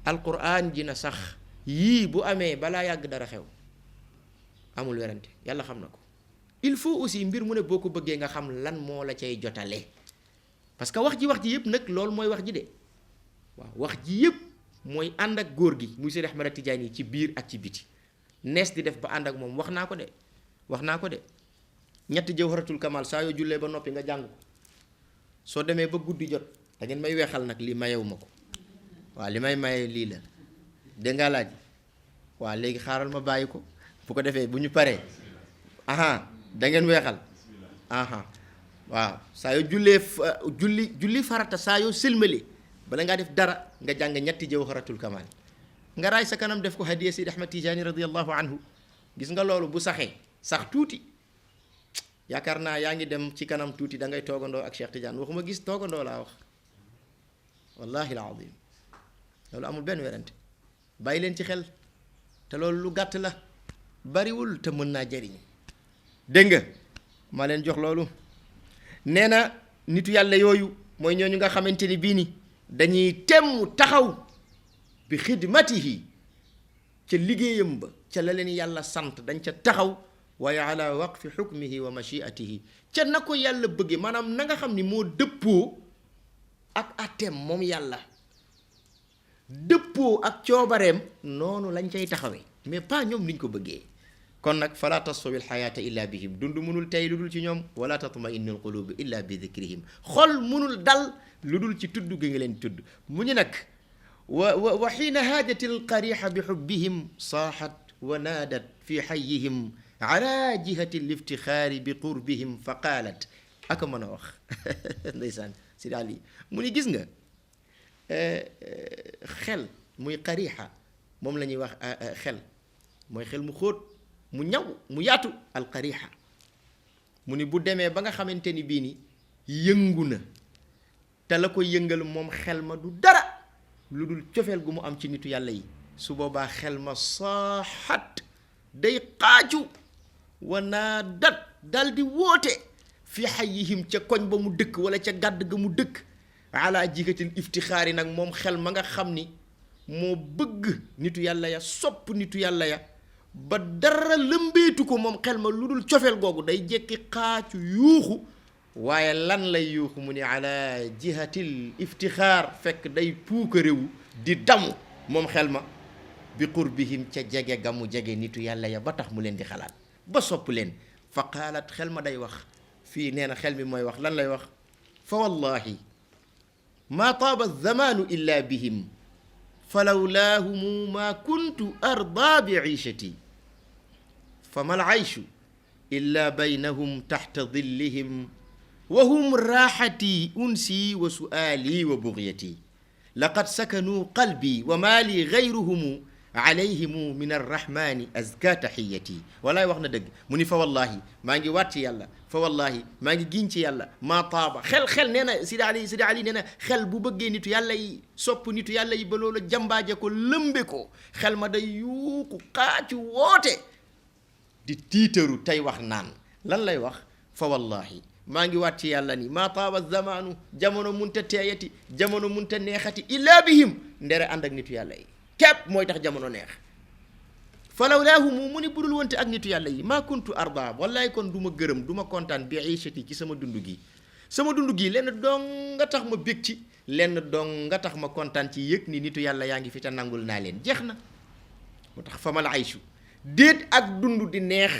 alquran ji na sax yii bu amee balaa yàgg dara xew amul werante yàlla xam na ko il faut aussi mbir mu ne boo ko bëggee nga xam lan moo la cay jotale parce que wax ji yëpp nag loolu mooy wax ji de waaw wax ji yëpp mooy ànd ak góor gi muy Seydi Ahmad Tidiane yi ci biir ak ci biti nees di def ba ànd ak moom wax naa ko de ñetti jawharatul kamal saa yoo jullee ba noppi nga jàng ko soo demee ba guddi jot da ngeen may weexal nag lii mayewu ma ko waaw li may maye lii la dégg nga laaj waaw léegi xaaral ma bàyyi ko bu ko defee bu ñu paree da ngeen weexal waaw saa yoo julli farata saa yoo sëlmale bala ngaa def dara nga jàng ñetti jawharatul kamal nga raay sa kanam def ko hadiya Seydi Ahmad Tidiane radiyallahu anhu gis nga loolu bu saxee sax tuuti yaakaar naa yaa ngi dem ci kanam tuuti da ngay toogandoo ak Cheikh Tidiane waxuma gis toogandoo laa wax wallahi alazim loolu amul benn werante bàyyi leen ci xel te loolu lu gàtt la bariwul te mën naa jëriñ dégg nga maa leen jox loolu nee na nitu yàlla yooyu mooy ñooñu nga xamante ni bii ni dañuy temm taxaw bi xidmatihi ca liggéeyam ba ca la leen yàlla sant dañ ca taxaw waaye ala waqfi xukmihi wa machiatihi ca na ko yàlla bëggee maanaam na nga xam ni moo dëppoo ak atteem moom yàlla dëppoo ak coobareem noonu lañ cay taxawee mais pas ñoom niñ ko bëggee kon nag fala tastawi alxayaata illa bihim dund munul tey lu dul ci ñoom wala tatma innu alqulubu illa bi dikrihim xol munul dal lu dul ci tudd gi nga leen tudd mu ñu nag wa xiina haajati alqarixa bi xubbihim saaxat wa naadat fi xayihim ala jihati liftixaari bi qurbihim fa qaalat aka mën a wax ndeysaan si daal yi mu ni gis nga xel muy qarixa moom la ñuy wax xel mooy xel mu xóot mu ñaw mu yaatu alqarixa mu ni bu demee ba nga xamante ni bii ni yëngu na te la ko yëngal moom xel ma du dara lu dul cofeel gu mu am ci nitu yàlla yi su boobaa xel ma saaxat day xaaju wa naadat dal di woote fi xayihim ca koñ ba mu dëkk wala ca gàdd ga mu dëkk ala jihatil iftixaari nag moom xel ma nga xam ni moo bëgg nitu yàlla ya sopp nitu yàlla ya ba dara lëmbeetu ko moom xel ma lu dul cofeel googu day jekki xaacu yuuxu waaye lan lay yuuxu mu ni ala jihatil iftixaar fekk day puuka réewu di damu moom xel ma bi qurbihim ca jege ga mu jege nitu yàlla ya ba tax mu leen di xalaat ba sopp leen fa qaalat xel ma day wax fii nee na xel mi mooy wax lan lay wax fa wallahi maa taaba zamaanu illa bihim fa lawlaahumu maa kuntu ardaa bi ciishati fa mal ayshu illa baynahum taxta dillihim wa hum raaxati unsi wa su'aali wa bugyati laqad sakanuu qalbi wa maa li gayruhumu alayhimu min arrahmani azka taxiyati walaay wax na dëgg mu ni fa wallahi maa ngi waat ci yàlla fa wallahi maa ngi giñ ci yàlla maa taaba xel nee na Sidi Ali nee na xel bu bëggee nitu yàlla yi sopp nitu yàlla yi ba loola jambaaje ko lëmbe ko xel ma day yuuxu xaacu woote di tiitaru tey wax naan lan lay wax fa wallahi maa ngi waat ci yàlla ni maa taaba zamaanu jamono munta teeyati jamono munta neexati illa bihim ndere ànd ak nitu yàlla yi képp mooy tax jamono neex falawlaahumu mu ni budul wonte ak nitu yàlla yi maa kuntu arda wallaay kon du ma gërëm du ma kontaan bi iishati ci sama dund gi lenn dong nga tax ma bég ci lenn dong nga tax ma kontaan ci yëg ni nitu yàlla yaa ngi fi te nangul naa leen jeex na moo tax famal ayshu déet ak dund di neex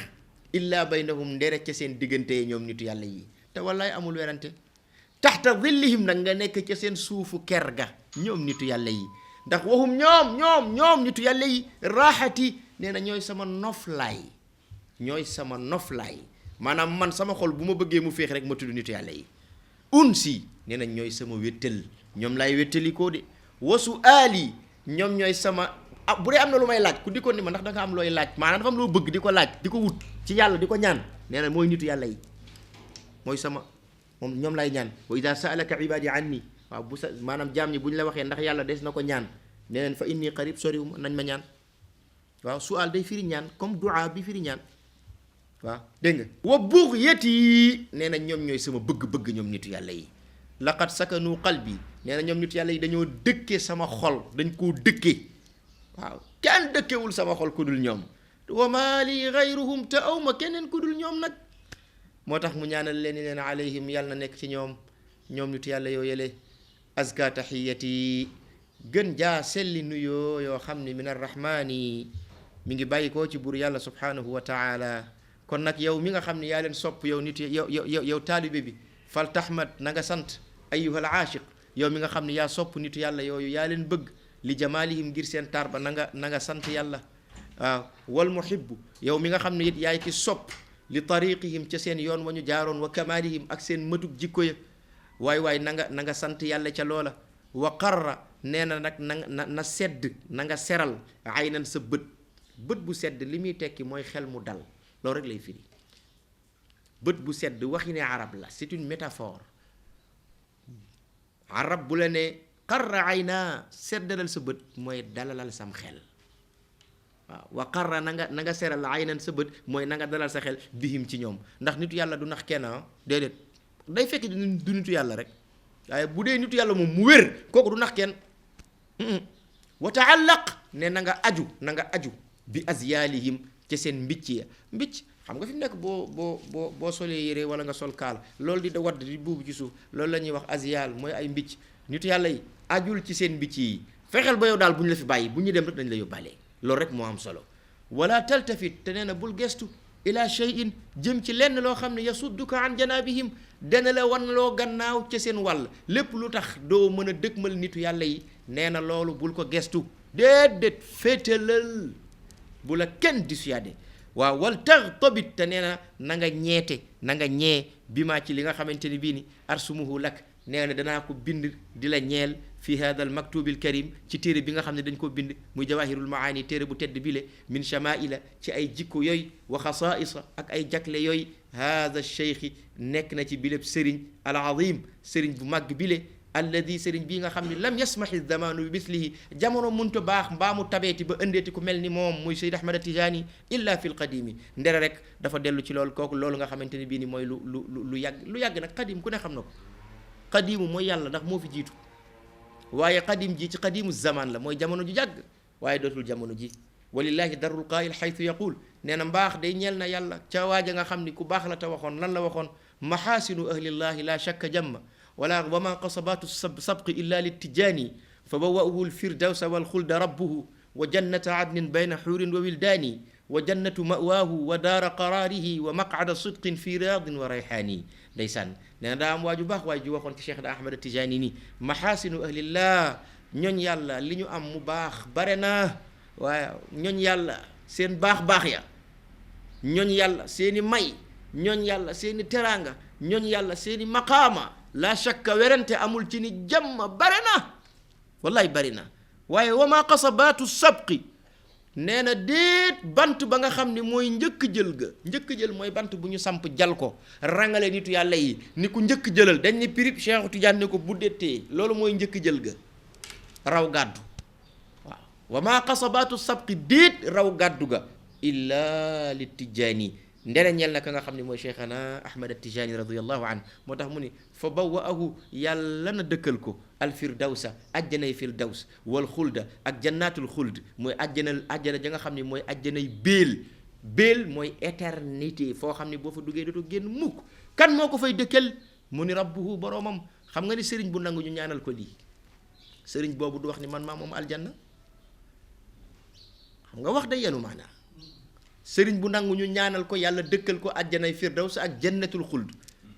illa baynahum ndere ca seen diggante ñoom nitu yàlla yi te wallaay amul werante taxta dhillihim nag nga nekk ca seen suufu ker ga ñoom nitu yàlla yi ndax waxum ñoom nitu yàlla yi raaxati nee na ñooy sama noflaay ñooy sama noflaay maanaam man sama xol bu ma bëggee mu féex rek ma tudd nitu yàlla yi unsi nee na ñooy sama wéttal ñoom laay wéttalikoo de wasu aali ñoom ñooy sama bu dee am na lu may laaj ku di ko ni ma ndax da nga am looy laaj maanaam dafa am loo bëgg di ko laaj di ko wut ci yàlla di ko ñaan nee na mooy nitu yàlla yi mooy sama moom ñoom lay ñaan wa ida saalaka ibadi anni waaw bu sa maanaam jaam ñi bu ñu la waxee ndax yàlla des na ko ñaan nee neen fa inni qarib soriwuma nañ ma ñaan waaw sual day firi ñaan comme du'a bi firi ñaan waaw dégg nga wa bughiyati nee na ñoom ñooy sama bëgg-bëgg ñoom nitu yàlla yi laqad sakanu qalbi nee na ñoom nitu yàlla yi dañoo dëkkee sama xol dañ koo dëkkee waaw kenn dëkkewul sama xol ku dul ñoom wa maa li gayruhum te awma keneen ku dul ñoom nag moo tax mu ñaanal leen ni leen alayhim yàlla na nekk ci ñoom nitu yàlla yoo yële azka tahiyati gën jaa selli nuyoo yoo xam ne min arrahmani mi ngi bàyyi koo ci buur yàlla subhanahu wa taala kon nag yow mi nga xam ne yaa leen sopp yow nit yow taalibe bi fal tahmad na nga sant ayyuhal aashiq yow mi nga xam ne yaa sopp nitu yàlla yooyu yaa leen bëgg li jamaalihim ngir seen taar ba na nga sant yàlla waaw wal muhibbu yow mi nga xam ne it yaay ki sopp li tariqihim ca seen yoon wa ñu jaaroon wa kamalihim ak seen mëtug jikko ya waay na nga sant yàlla ca loola wa qarra nee na nag na sedd na nga seral aynan sa bët bu sedd li muy tekki mooy xel mu dal loolu rek lay firi bët bu sedd waxi ne arab la c'est une métaphore arab bu la ne qarra ayna seddalal sa bët mooy dalalal sam xel waaw wa qarra na nga seral aynan sa bët mooy na nga dalal sa xel bihim ci ñoom ndax nitu yàlla du nax kenn déedéet day fekk du nitu yàlla rek waaye bu dee nitu yàlla moom mu wér kooku du nax kenn wa taallaq ne na nga aju bi azyalihim ca seen mbicc ya mbicc xam nga fi mu nekk boo solee yére wala nga sol kaal loolu di da wadd di buubu ci suuf loolu la ñuy wax azyal mooy ay mbicc nitu yàlla yi ajul ci seen mbicc yi fexeel ba yow daal bu ñu la fi bàyyi bu ñu dem rek dañ la yóbbaale loolu rek moo am solo wala taltafit te nee na bul gestu ila shay'in jëm ci lenn loo xam ne yasudduka an janabihim dana la wan loo gannaaw ca seen wàll lépp lu tax doo mën a dëgmal nitu yàlla yi nee na loolu bul ko gestu déedéet féetalal bu la kenn dissuadé waaw wal taghtabit te nee na nga ñeete na nga ñee bi maa ci li nga xamante ni bii ni arsumuhu lak nee na danaa ko bind di la ñeel fi hada al maktubil karim ci téere bi nga xam ne dañ ko bind muy jawahirul maani téere bu tedd bile min shamaila ci ay jikko yooyu wa xasaisa ak ay jakle yooyu hada cheikhi nekk na ci bileb sëriñ al azim sëriñ bu màgg bile alladi sëriñ bii nga xam ne lam yasmahi zamanu bi mislihi jamono munta baax mbaa mu tabeeti ba ëndeeti ku mel ni moom muy Seyd Ahmad Tijaani illa fi l qadimi ndere rek dafa dellu ci loolu kooku loolu nga xamante ne bii ni mooy lu yàgg nag qadim ku ne xam na ko qadimu mooy yàlla ndax moo fi jiitu waaye qadim ji ci qadimu zaman la mooy jamono ju jàgg waaye dootul jamono ji walillahi darul qaayil xaytu yaqul nee na mbaax day ñeel na yàlla ca waaja nga xam ni ku baax la te waxoon lan la waxoon maxaasinu ahlillahi la shakka jamma wala wa ma qasabatu sabqi illa littijaani fa bawauhu lfirdawsa walxulda rabbuhu wa jannata adnin bayna xuurin wa wildaani wa jannatu mawaahu wa daara qaraarihi wa maqcada sidqin fi riyaadin wa rayxaani ndeysaan nee na daa am waaju baax waay ju waxoon ci Cheikh Ahmad Tijaani ni maxaasinu ahlillah ñooñ yàlla li ñu am mu baax bare na waaye ñooñ yàlla seen baax ya ñooñ yàlla seeni may ñooñ yàlla seeni teraanga ñooñ yàlla seeni maqaama la shakka werante amul ci ni jàmm bare na wallaay bari na waaye wa ma qasabaatu sabqi nee na déet bant ba nga xam ni mooy njëkk jël mooy bant bu ñu samp jal ko rangale nitu yàlla yi ni ku njëkk jëlal dañ ni pirip Cheikh Tidiane ne ko buddettee loolu mooy njëkk jël ga raw gàddu waaw wa ma qasabaatu sabqi déet raw gàddu ga illa li Tijaani ndere ñeel na ka nga xam ne mooy Cheikhana Ahmad Tijaani radiyallahu anhu moo tax mu ni fa bawwaahu yàlla na dëkkal ko alfirdawsa ajjanay firdaws wal xulda ak jannatul xuld mooy ajjana ja nga xam ne mooy ajjanay béel mooy éternité foo xam ne boo fa duggee dootoo génn mukk kan moo ko fay dëkkal mu ni rabbuhu boroomam xam nga ni sëriñ bu nangu ñu ñaanal ko lii sëriñ boobu du wax ni man maa moom aljanna xam nga wax day yenu maanaa sëriñ bu nangu ñu ñaanal ko yàlla dëkkal ko ajjanay firdaws ak jannatul xuld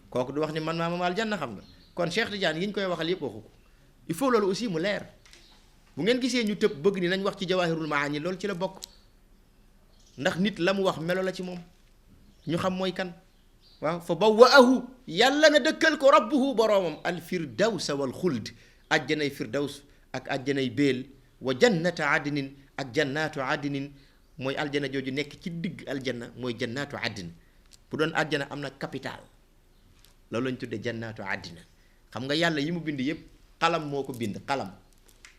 kooku du wax ni man maa moom aljanna xam nga kon Cheikh Tidiane yi ñu koy waxal yëpp waxu ko il faut loolu aussi mu leer bu ngeen gisee ñu tëb bëgg ni nañ wax ci jawahirul maani loolu ci la bokk ndax nit la mu wax melo la ci moom ñu xam mooy kan. waaw fa bawwa'ahu yàlla na dëkkal ko rabbuhu boroomam al firdawsa wal xuld ajjanay firdaws ak ajjanay béel wa jannata adnin ak jannatu adnin mooy aljana jooju nekk ci digg aljanna mooy jannatu adn bu doon aljana am na capital loolu lañ tudde jannatu adn xam nga yàlla yi mu bind yépp xalam moo ko bind xalam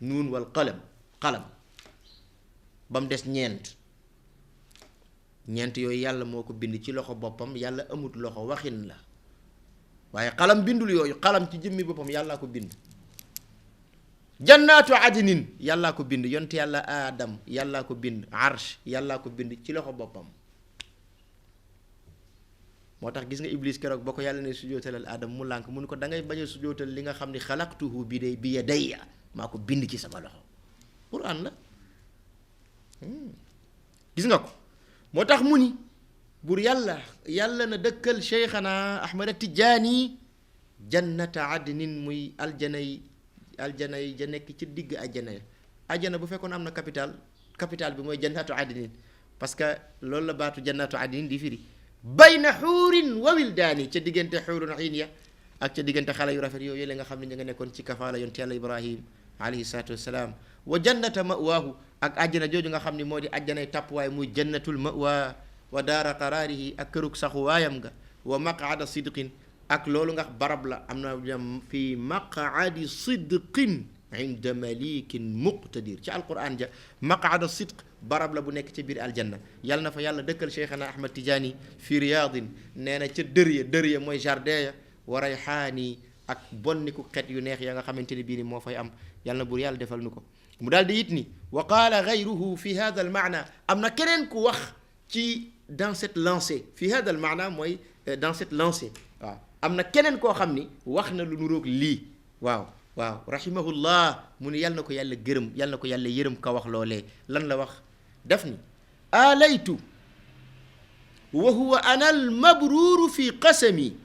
nuun wal qalam xalam ba mu des ñeent yooyu yàlla moo ko bind ci loxo boppam yàlla amut loxo waxin la waaye xalam bindul yooyu xalam ci jëmmi boppam yàllaa ko bind jannaatu adnin yàllaa ko bind yonte yàlla aadam yàllaa ko bind arsh yàllaa ko bind ci loxo boppam moo tax gis nga iblis keroog boo ko yàlla ne sujootalal aadam mu lànk mu ne ko da ngay bañ a sujootal li nga xam ne xalaqtuhu bi yadayya maa ko bind ci sama loxo Qur'an la gis nga ko moo tax mu ni bur yàlla na dëkkal cheikhana Ahmad Tijaani jannata adnin muy aljana yi ja nekk ci digg ajjana bu fekkoon am na capital bi mooy jannatu adnin parce que loolu la baatu jannatu adnin di firi bayna xuurin wa wildaani ca diggante xuurun iin ya ak ca diggante xale yu rafet yooyu la nga xam ne ñu nga nekkoon ci kafaala yonte yàlla Ibrahim alayhi salaatu wassalaam wa jannata mawaahu ak ajjana jooju nga xam ne moo di ajjanay tàppuwaay muy jannatul mawa wa daara qaraarihi ak kërug saxuwaayam nga wa maqaada sidqin ak loolu nga barab la am na fi maqaadi sidqin inda malikin muqtadir ci alquran ja maqaada sidq barab la bu nekk ca biir aljanna yàlla na fa yàlla dëkkal cheikhana Ahmad Tijaani fi riyaadin nee na ca dër ya mooy jardin ya wa rayhaani ak bonniku xet yu neex ya nga xamante ne bii ni moo fay am yàlla na buur yàlla defal nu ko mu daal di it ni wa qaala gayruhu fi hada al maana am na keneen ku wax ci dans cette lancée fi hada al maana mooy dans cette lancée waaw am na keneen koo xam ni wax na lu nuroog lii waaw rahimahullah mu ne yàlla na ko yàlla gërëm yàlla na ko yàlla yërëm ka wax loolee lan la wax daf ni alaytu wa huwa ana al mabruuru fi qasami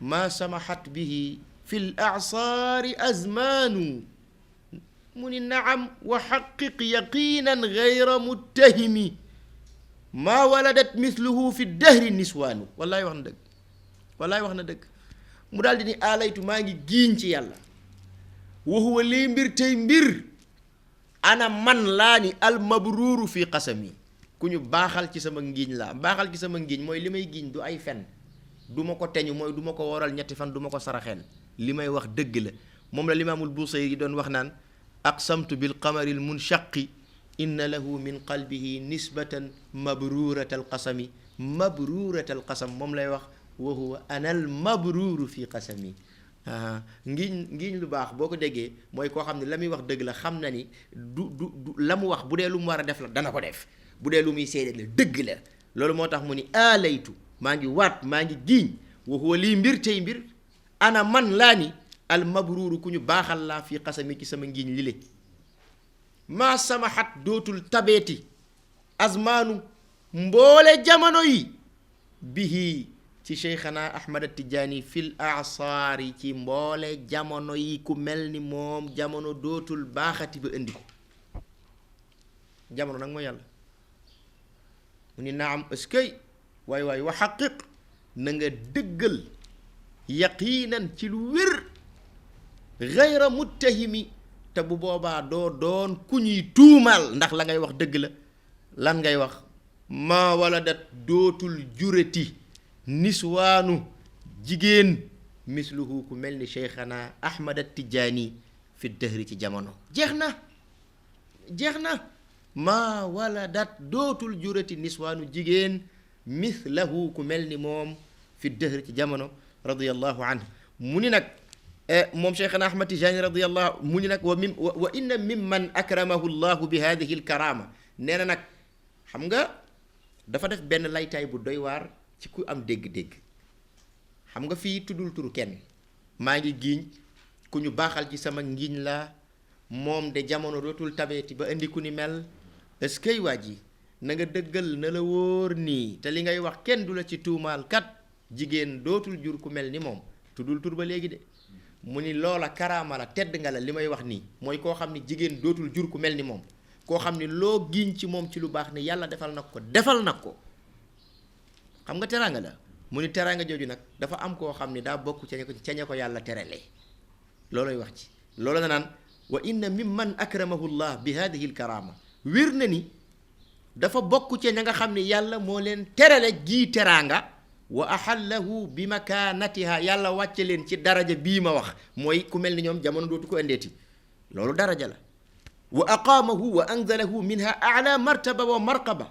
ma samahat bihi fi l a'saari azmaanu mu ni naam wa xaqiq yaqinan gayra muttahimi maa waladat mithluhu fi dahri niswaanu wallaay wax na dëgg mu daal di ni alaytu maa ngi giiñ ci yàlla wa huwa lii mbir tey mbir ana man laa ni al mabruuru fi qasami ku ñu baaxal ci sama ngiiñ laa baaxal ci sama ngiiñ mooy li may giiñ du ay fen du ma ko teñu mooy du ma ko waral ñetti fan du ma ko saraxeel li may wax dëgg la moom la limaamul Busayri doon wax naan aqsamtu bil qamaril munshaqi inna lahu min qalbihi nisbatan mabruuratal qasami moom lay wax wa huwa anal mabruuru fi qasami ngiñ lu baax boo ko déggee mooy koo xam ne la muy wax dëgg la xam na ni du la mu wax bu dee lu mu war a def la dana ko def bu dee lu muy seede la dëgg la loolu moo tax mu ni alaytu maa ngi waat maa ngi giiñ wa huwa lii mbir tey mbir ana man laa ni al mabruuru ku ñu baaxal laa fii qasami ci sama ngiiñ lile maa samaxat dootul tabeeti azmaanu mboole jamono yi bihi ci cheikhana Ahmad Tijaani fil a'saari ci mboole jamono yi ku mel ni moom jamono dootul baaxati ba indi ko jamono nag mooy yàlla mu ni naam eskay waay wa xaqiq na nga dëggal yaqiinan ci lu wér gayra muttahimi te bu boobaa doo doon ku ñuy tuumaal ndax la ngay wax dëgg la lan ngay wax maa waladat dootul jureti niswaanu jigéen misluhu ku mel ni cheikhana Ahmad Tijaani fi dëhri ci jamono jeex na maa waladat dootul jureti niswaanu jigéen mislahu ku mel ni moom fi dëhri ci jamono radiyallahu anhu mu ni nag moom cheikhana Ahmad Tijaani radiyallahu mu ni nag wa inna mimman akramahu llahu bi hadihi l karama nee na nag xam nga dafa def benn laytaay bu doy waar ci ku am dégg-dégg xam nga fii tuddul turu kenn maa ngi giiñ ku ñu baaxal ci sama ngiñ la moom de jamono dootul tabeeti ba indi ku ni mel est-ce que waa ji na nga dëggal na la wóor nii te li ngay wax kenn du la ci tuumaal kat jigéen dootul jur ku mel ni moom tuddul tur ba léegi de mu ni loola karaama la tedd nga la li may wax nii mooy koo xam ni jigéen dootul jur ku mel ni moom koo xam ni loo giiñ ci moom ci lu baax ne yàlla defal na ko xam nga teraanga la mu ni teraanga jooju nag dafa am koo xam ni daa bokk ca ña ko yàlla terale looloy wax ci loolu na naan wa inna mimman akramahu llah bi hadihi alkarama wér na ni dafa bokk ca ña nga xam ni yàlla moo leen terale gii teraanga wa ahallahu bi makaanatiha yàlla wàcce leen ci daraja bii ma wax mooy ku mel ni ñoom jamono dootu ko indeeti loolu daraja la wa aqaamahu wa anzalahu minha ala martaba wa marqaba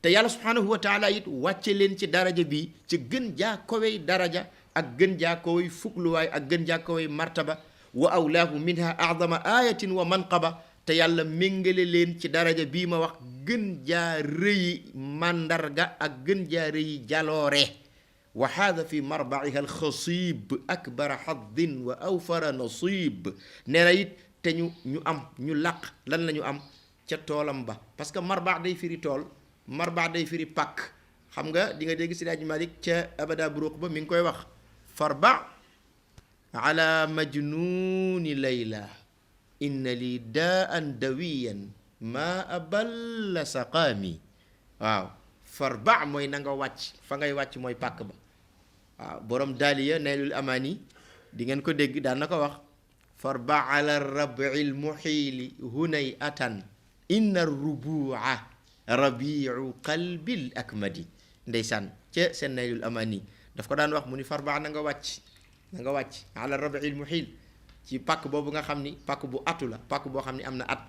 te yàlla subhanahu wa taala it wàcce leen ci daraja bii ci gën jaa kowey daraja ak gën jaa kowey fukluwaay ak gën jaa kowey martaba wa awlaahu minha a'zama ayatin wa manqaba te yàlla méngale leen ci daraja bii ma wax gën jaa rëyi màndarga ak gën jaa rëyi jaloore wa haada fi marba'iha alxasib akbara haddin wa awfara nasib nee na it te ñu làq lan la ñu am ca toolam ba parce que marba day firi tool marba day firi pàkk xam nga di nga dégg Seydi Hadji Malick ca abada buruq ba mi ngi koy wax farba ala majnuni layla inna li daan dawiyan ma aballa saqaami waaw farba mooy na nga wàcc fa ngay wàcc mooy pàkk ba waaw borom daaliya naylul amaani di ngeen ko dégg daan na ko wax farba ala rabil muxiili hunay atan inna rubua rabiu qalbil akmadi ndeysaan ca seen naylul amaani daf ko daan wax mu ni farba na nga wàcc ala rabil muxiil ci pàkk boobu nga xam ni pàkk bu atu la pàkk boo xam ni am na at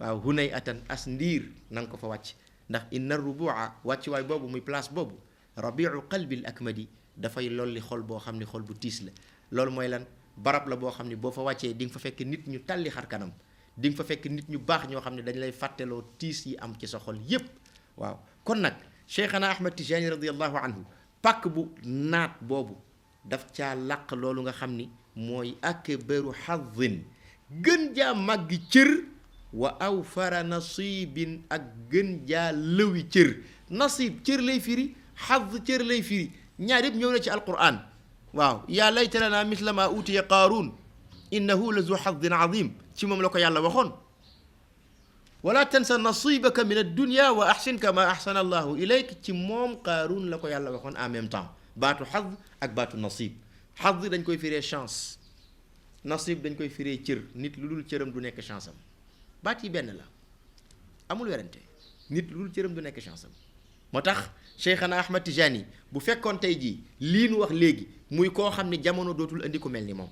waaw hunay atan as ndiir na nga ko fa wàcc ndax inna rubua wàcc waay boobu muy place boobu rabiu qalbil akmadi dafay lolli xol boo xam ni xol bu tiis la loolu mooy lan barab la boo xam ni boo fa wàccee di nga fa fekk nit ñu talli xar kanam di nga fa fekk nit ñu baax ñoo xam ne dañ lay fàtteloo tiis yi am ci sa xol yépp waaw kon nag Cheikhana Ahmad Tijani radiallahu anhu pàkk bu naat boobu daf caa làq loolu nga xam ni mooy akbaru xadin gën jaa màggi cër wa awfara nasibin ak gën jaa lëwi cër nasib cër lay firi xad cër lay firi ñaar yëpp ñëw na ci alquran waaw yaa layta lana misla ma utiya qaaruun innahu la zu xadin azim ci moom la ko yàlla waxoon wala tansa nasibaka min addunia wa ahsin kama ahsana allahu ilayk ci moom qaaruun la ko yàlla waxoon en même temps baatu xad ak baatu nasib xad dañ koy firee chance nasib dañ koy firee cër nit lu dul cëram du nekk chance am baat yi benn la amul werante nit lu dul cëram du nekk chance am moo tax Cheikhana Ahmad Tijani bu fekkoon tey jii lii nu wax léegi muy koo xam ne jamono dootul indi ku mel ni moom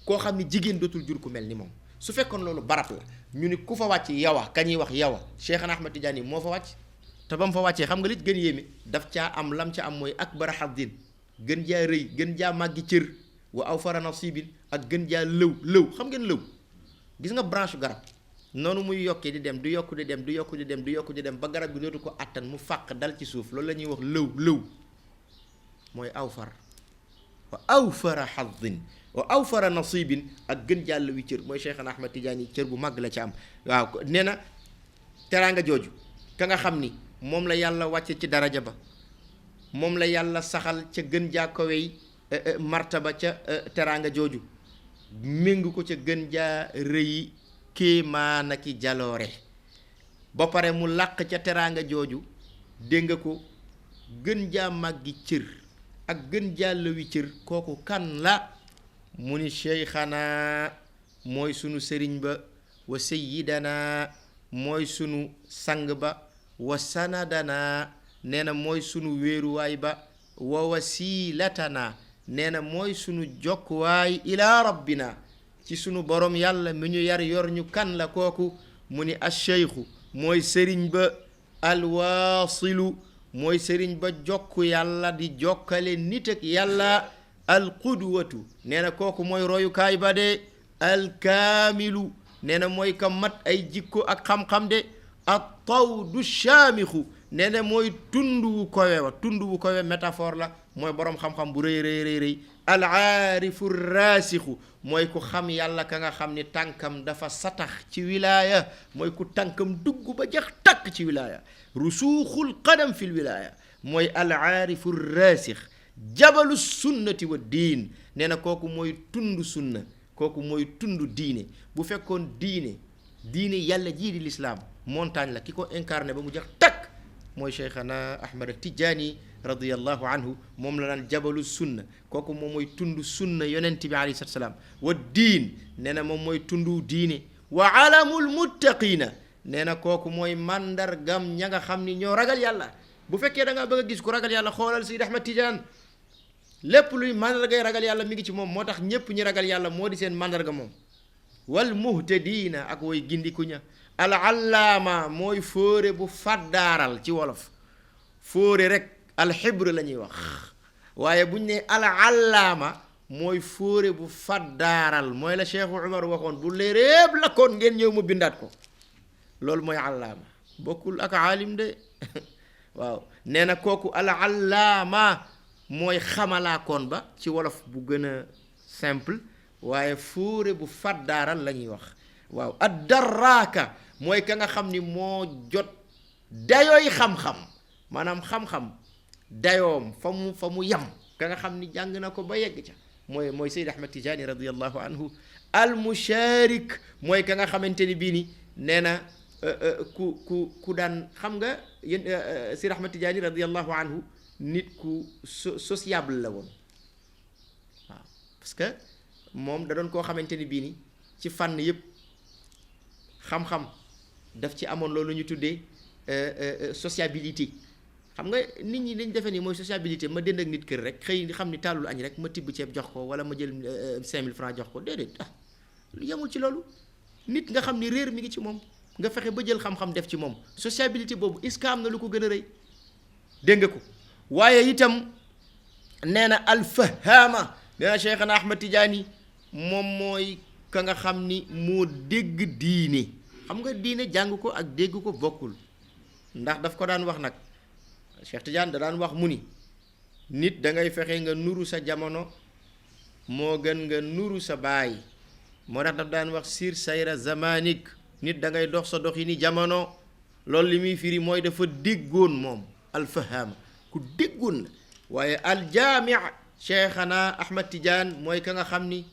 koo xam ne jigéen dootul jur ku mel ni moom su fekkoon loolu barab la ñu ni ku fa wàcc yawa kañuy wax yawa Cheikhana Ahmad Tijani moo fa wàcc te ba mu fa wàccee xam nga li gën yéeme daf caa am lam ca am mooy akbara haddin gën jaa rëy gën jaa màggi cër wa awfara nasibin ak gën jaa lëw xam ngeen lëw gis nga branche garab noonu muy yokkee di dem du yokk di dem du yokk di dem du yokk di dem ba garab gi dootu ko attan mu fàq dal ci suuf loolu la ñuy wax lëw mooy awfar wa awfara haddin wa awfara nasibin ak gën jaa lëwi cër mooy Cheikhana Ahmad Tidiane cër bu màgg la ci am waaw nee na teraanga jooju ka nga xam ni moom la yàlla wàcce ci daraja ba moom la yàlla saxal ca gën jaa kowey martaba ca teraanga jooju méng ko ca gën jaa rëyi kéemaana ki jaloore ba pare mu làq ca teraanga jooju dégg nga ko gën jaa màggi cër ak gën jaa lëwi cër kooku kan la mu ni Cheikhana mooy sunu sëriñ ba wa sayyidana mooy sunu sang ba wa sanadana nee na mooy sunu wéeruwaay ba wa wasilatana nee na mooy sunu jokkuwaay ila rabbina ci sunu borom yàlla mi ñu yar yor ñu kan la kooku mu ni acheikhu mooy sëriñ ba alwaasilu mooy sëriñ ba jokku yàlla di jokkale nit ak yàlla alqudwatu nee na kooku mooy royukaay ba de alkaamilu nee na mooy ka mat ay jikko ak xam-xam de at tawdu shaamixu nee na mooy tund wu kowe wa tund wu kowe métaphore la mooy boroom xam-xam bu rëy al aarifu raasixu mooy ku xam yàlla ka nga xam ni tànkam dafa satax ci wilaaya mooy ku tànkam dugg ba jax takk ci wilaaya rusuuxul qadam fil wilaaya mooy al aarifu raasix jabalu sunnati wa diin nee na kooku mooy tund sunna kooku mooy tund diine bu fekkoon diine yàlla jii di lislaam montagne la ki ko incarné ba mu jax takk mooy cheikhana Ahmad Tijaani radiyallahu anhu. moom la naan jabalu sunna, kooku moom mooy tundu sunna yonent bi alayhi salaam. wa diin nee na moom mooy tundu diine. wa alamul muttaqina nee na kooku mooy mandargam ña nga xam ni ñoo ragal yàlla. bu fekkee da ngaa bëgg a gis ku ragal yàlla xoolal Seydi Ahmad Tijaan, lépp luy mandargay ragal yàlla mi ngi ci moom. moo tax ñépp ñi ragal yàlla moo di seen mandarga moom. wal muhtadiina ak way gindiku ña. al allaama mooy fóore bu faddaaral ci wolof. fóore rek alxibr la ñuy wax, waaye buñ ne al allaama mooy fóore bu faddaaral, mooy la Cheikh Umar waxoon bu léeréeb la koon ngeen ñëw mu bindaat ko. loolu mooy allaama, bokkul ak aalim de waaw. nee na kooku al allaama mooy xamalaakoon ba ci wolof bu gën a simple, waaye fóore bu faddaaral la ñuy wax. waaw ad daraaka mooy ka nga xam ni moo jot dayooy xam-xam, maanaam xam-xam dayoom fa mu yam, ka nga xam ni jàng na ko ba yegg ca, mooy Seyd Ahmad Tijaani radiyallahu anhu. al mushaarik mooy ka nga xamante ni bii ni nee na ku daan xam nga yéen Seyd Ahmad Tijaani radiyallahu anhu nit ku sociable la woon. waaw parce que moom da doon koo xamante ni bii ni ci fànn yëpp xam-xam daf ci amoon loolu ñu tuddee sociabilité. xam nga nit ñi dañ defe ni mooy sociabilité ma dend ak nit kër rek xëy xam ni tàllul añ rek ma tibb ceeb jox ko wala ma jël 5000 francs jox ko, déedéet. yemul ci loolu. nit nga xam ni réer mi ngi ci moom nga fexe ba jël xam-xam def ci moom, sociabilité boobu est-ce que am na lu ko gën a rëy? dégg nga ko. waaye itam nee na alfahaama, nee na Cheikhana Ahmad Tijaani moom mooy ka nga xam ni moo dégg diine. xam nga diine jàng ko ak dégg ko bokkul, ndax daf ko daan wax nag. Cheikh Tidiane da daan wax mu ni nit da ngay fexe nga nuru sa jamono moo gën nga nuru sa baay. moo tax daf daan wax sir sayra zamanik, nit da ngay dox sa dox yi ni jamono. loolu li muy firi mooy dafa déggoon moom alfahama, ku déggoon la. waaye aljaami Cheikhana Ahmad Tidiane mooy ka nga xam ni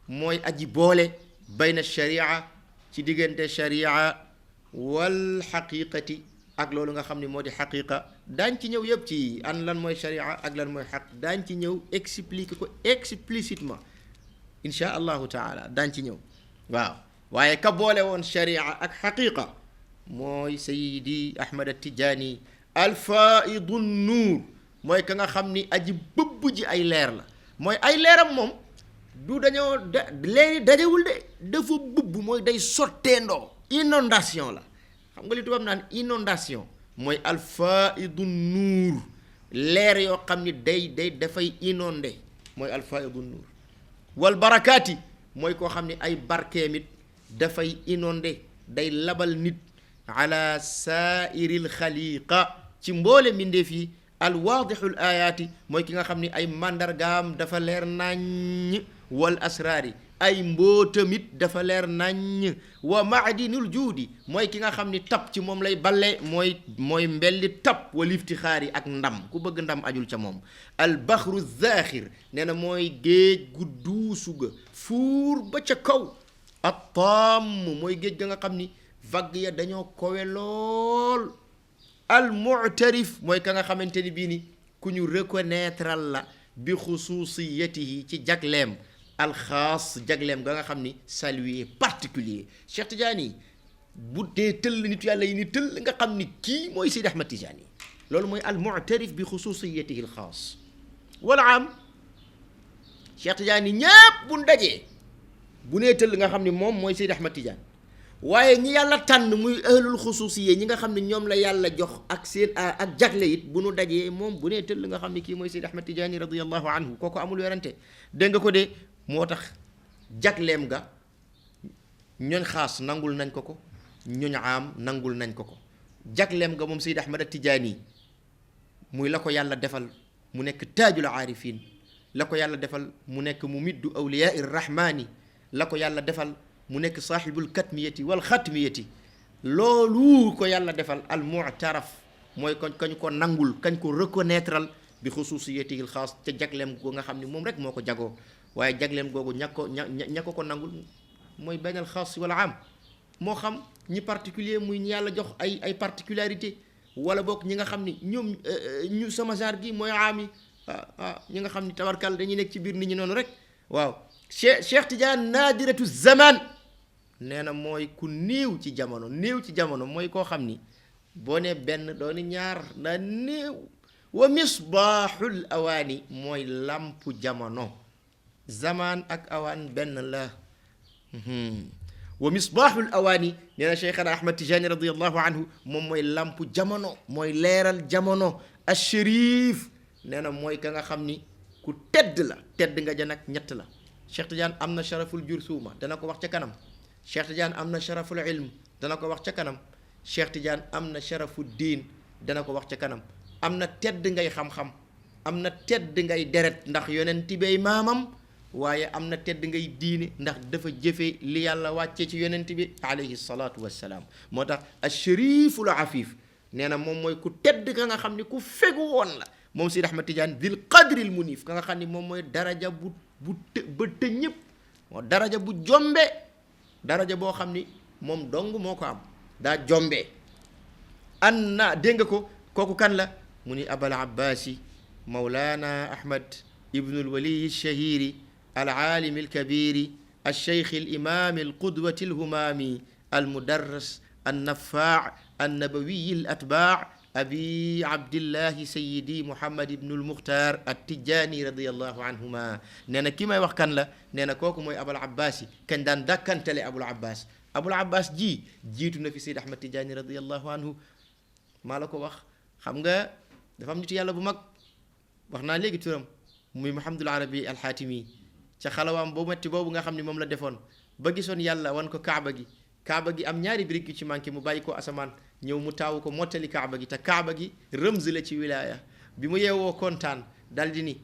mooy aji boole bayna sharia, ci diggante sharia wal xaqiqati, ak loolu nga xam ni moo di xaqiqa. daañ ci ñëw yëpp ci an lan mooy sharia ak lan mooy xaq, daañ ci ñëw expliquer ko explicitement insha allahu taala, daañ ci ñëw. waaw waaye ka boole woon sharia ak xaqiqa mooy Sayyidi Ahmad Tijaani alfaidu nuur, mooy ka nga xam ni aji bëbb ji ay leer la. mooy ay leeram moom du dañoo leeri dajewul de, dafa bëbb, mooy day sotteendoo, inondation la. xam nga li tubaab naan inondation, mooy alfaidu nuur, leer yoo xam ni dafay inondé, mooy alfaidu nuur. wal barakaati mooy koo xam ni ay barkeemit dafay inondé, day labal nit ala saairil xaliqa, ci mboole mbindeef yi. alwaadixul ayaati mooy ki nga xam ni ay mandargaam dafa leer naññ. wal asraari ay mbootamit dafa leer naññ. wa maadinul juudi mooy ki nga xam ni tab ci moom lay balle, mooy mbelli tab. wal iftixaari ak ndam, ku bëgg ndam ajul ca moom. al baxru zaaxir nee na mooy géej gu duusu ga fuur ba ca kaw. at taam mooy géej ga nga xam ni vague ya dañoo kowe lool. al mu'tarif mooy ka nga xamante ni bii ni ku ñu reconnaître la bi xusuusiyatihi, ci jagleem. alxaas jagleem ga nga xam ni salué particulier. Cheikh Tidiane bu dee tëll nit yàlla yi ni tëll nga xam ni kii mooy Seydi Ahmad Tidiane, loolu mooy al mu'tarif bi xusuusiyatihi alxaas. wala am Cheikh Tidiane ñépp bu dajee bu nee tëll nga xam ni moom mooy Seydi Ahmad Tidiane. waaye ñi yàlla tànn muy ahlul xusuusiyee, ñi nga xam ne ñoom la yàlla jox ak seen ak jagle it, bu nu dajee moom bu nee tëll nga xam ne kii mooy Seydi Ahmad Tijaani radiyallahu anhu. kooku amul werante. dégg nga ko de, moo tax jagleem ga ñooñ xaas nangul nañ ko ko, ñooñ aam nangul nañ ko ko. jagleem ga moom Seydi Ahmad Tijaani muy la ko yàlla defal mu nekk taajul aarifin, la ko yàlla defal mu nekk mumiddu awliyaa irrahmaani, la ko yàlla defal mu nekk saaxibul katmiyati wal xatmiyati. loolu ko yàlla defal al mu'taraf mooy kañ ko nangul, kañ ko reconnaîtral bi xusuusiyatihi al xaas, ca jagleem goo nga xam ne moom rek moo ko jagoo. waaye jagleem googu ña ko nangul mooy baynal xaas wala am, moo xam ñi particulier muy ñi yàlla jox ay particularité, wala bokk ñi nga xam ni ñoom ñu sama genre gi mooy aami ñi nga xam ni tabarkal dañuy nekk ci biir nit ñi noonu rek waaw Cheikh Tidiane naadiratu zaman nee na mooy ku néew ci jamono mooy koo xam ni boo ne benn dooni ñaar daa néew wa misbaaxul awaani mooy lampu jamono zaman ak awaan benn la wa misbaaxul awaani nee na Cheikhana Ahmad Tijani radiallahu anhu moom mooy lampu jamono mooy leeral jamono asharif nee na mooy ka nga xam ni ku tedd la tedd nga ja nag ñett la Cheikh Tidiane am na sharaful jursuuma dana ko wax ca kanam Cheikh Tidiane am na sharaful ilm dana ko wax ca kanam Cheikh Tidiane am na sharafu diin dana ko wax ca kanam am na tedd ngay xam-xam am na tedd ngay deret ndax yonent bay maamam waaye am na tedd ngay diine ndax dafa jëfe li yàlla wàccee ci yonent bi alayhi salaatu wassalaam moo tax ashariful afif nee na moom mooy ku tedd ka nga xam ni ku fegu woon la moom Seydi Ahmad Tidiane dil qadril munif ka nga xam ni moom mooy daraja bu ba të ñëpp moo daraja bu jombe daraja boo xam ni moom dong moo ko am daa jombe an na dégg nga ko kooku kan la mu ni abal abbaasi mawlana ahmad ibnu alwaliyi alshahiri alaalimi alkabiri alcheikh alimami alqudwati alhumami almudarras annafaa annabawiyi alatbaa abi abdillahi sayidi muhammad ibnu almuxtar attijani radiallahu anhuma nee na ki may wax kan la nee na kooku mooy abul abbas yi kañ daan dàkkantale abul abbas jiitu na fi Seyd Ahmad Tijaani radiallahu anhu maa la ko wax xam nga dafa am nitu yàlla bu mag wax naa léegi turam muy Muhammadul Arabi alxaatimi ca xalawaam boo metti boobu nga xam ni moom la defoon ba gisoon yàlla wan ko kaaba gi am ñaari birig yu ci manqué mu bàyyi ko asamaan ñëw mu taawu ko mottali kaaba gi te kaaba gi rëmz la ci wilaya bi mu yeewoo kontaan dal di ni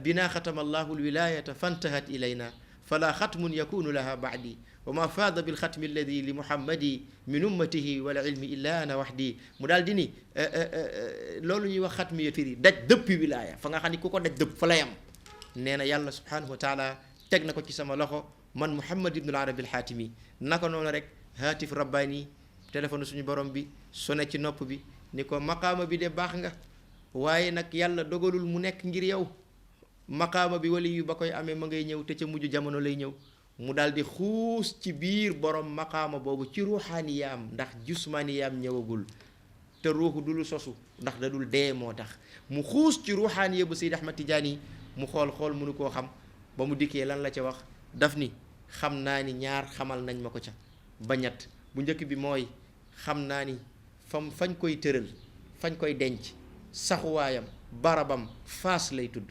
bina xatama allahu alwilayata fantahat ilayna fala xatmun yakunu laha baadi wa ma faada bilxatmi alladi li muhammadi min ummatihi wala ilmi illa ana waxdi mu daal di ni loolu ñuy wax xatmi ya firi daj dëppi wilaya fa nga xam ni ku ko daj dëpp fa la yam nee na yàlla subhanahu wa taala teg na ko ci sama loxo man muhammad ibnul arabi alxaatimi naka noonu rek haatif rabbaani téléphone suñu borom bi sone ci nopp bi ni ko maqaama bi de baax nga waaye nag yàlla dogalul mu nekk ngir yow maqaama bi wali yu ba koy amee ma ngay ñëw te ca mujj jamono lay ñëw mu daal di xuus ci biir borom maqaama boobu ci ruuxaaniyaam ndax jusmaaniyaam ñëwagul te ruuxu du lu sosu ndax da dul dee moo tax mu xuus ci ruuxaaniya bu Seyd Ahmad Tijaani mu xool mënu koo xam ba mu dikkee lan la ca wax daf ni xam naa ni ñaar xamal nañ ma ko ca ba ñett bu njëkk bi mooy xam naa ni fañ koy tëral fañ koy denc saxuwaayam barabam faas lay tudd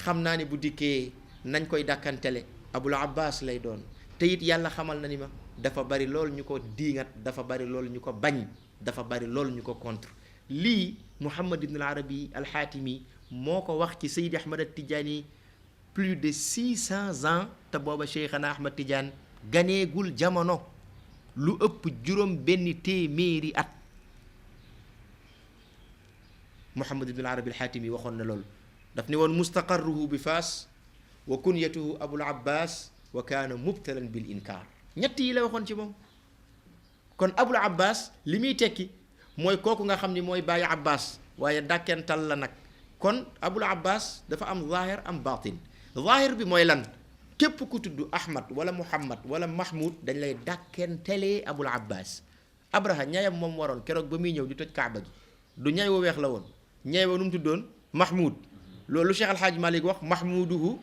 xam naa ni bu dikkee nañ koy dàkkantele abul abbas lay doon te it yàlla xamal na ni ma dafa bari lool ñu ko diingat dafa bari lool ñu ko bañ dafa bari lool ñu ko contre lii Muhammad ibn al Arabi al Xaatimi moo ko wax ci Seydi Ahmad al Tijaani plus de 600 ans te booba Cheikhana Ahmad Tidiane ganeegul jamono lu ëpp juróom benn téeméeri at Muhammad ibn al Arabi al Xaatimi waxoon na loolu daf ni woon mustaqarruhu bi Faas wa kunyatuhu abul abbas wa kaana mubtalan bil inkaar ñett yi la waxoon ci moom kon abul abbas li muy tekki mooy kooku nga xam ni mooy bàyyi abbas waaye dàkkental la nag kon abul abbas dafa am zahir am batin zahir bi mooy lan képp ku tudd ahmad wala muhammad wala mahmud dañ lay dàkkentelee abul abbas abraha ñayam moom waroon keroog ba muy ñëw di toj kaaba gi du ñay wa weex la woon ñay wa nu mu tuddoon mahmud loolu Cheikh Alhaaj Malik wax mahmuduhu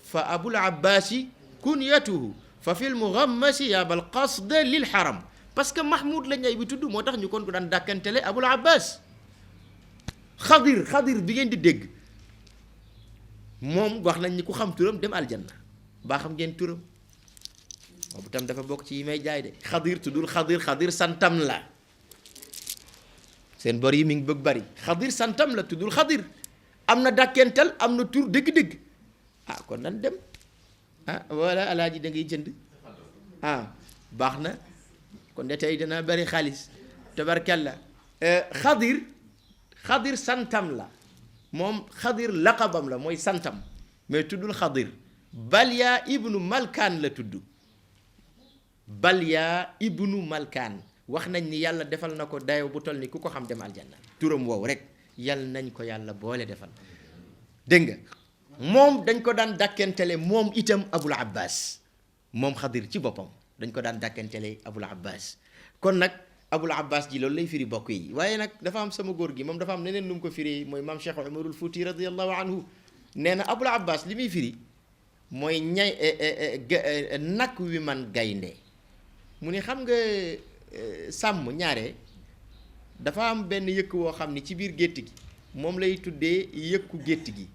fa abul abbasi kunyatuhu fa fil mughammasi yabal qasd lil haram parce que mahmoud la ñay bi tudd moo tax ñu kon ko daan dàkkantele abul abbas xadir bi ngeen di dégg moom wax nañ ni ku xam turam dem aljanna baa xam ngeen turam boobu tam dafa bokk ci yi may jaay de xadir tuddul xadir santam la seen bor yi mi ngi bëgg bari xadir santam la tuddul xadir am na dàkkental am na tur dëgg-dëgg kon nan dem wala alaaji da ngay jënd baax na kon de tey dana bari xaalis tabarkalla xadir santam la moom xadir laqabam la mooy santam mais tuddul xadir balya ibnu malkaan la tudd balya ibnu malkaan wax nañ ni yàlla defal na ko dayo bu toll ni ku ko xam dem aljanna turam woowu rek yàlla nañ ko yàlla boole defal dégg nga moom dañ ko daan dàkkentele moom itam Abul Abbas moom Xadir ci boppam dañ ko daan dàkkentele Abul Abbas kon nag Abul Abbas ji loolu lay firi bokk yi waaye nag dafa am sama góor gi moom dafa am neneen nu mu ko firi mooy maam Cheikh Umarul Fuuti radiyallahu anhu nee na Abul Abbas li muy firi mooy nag wi man gaynde mu ne xam nga sàmm ñaare dafa am benn yëkk woo xam ni ci biir gétt gi moom lay tuddee yëkku gétt gi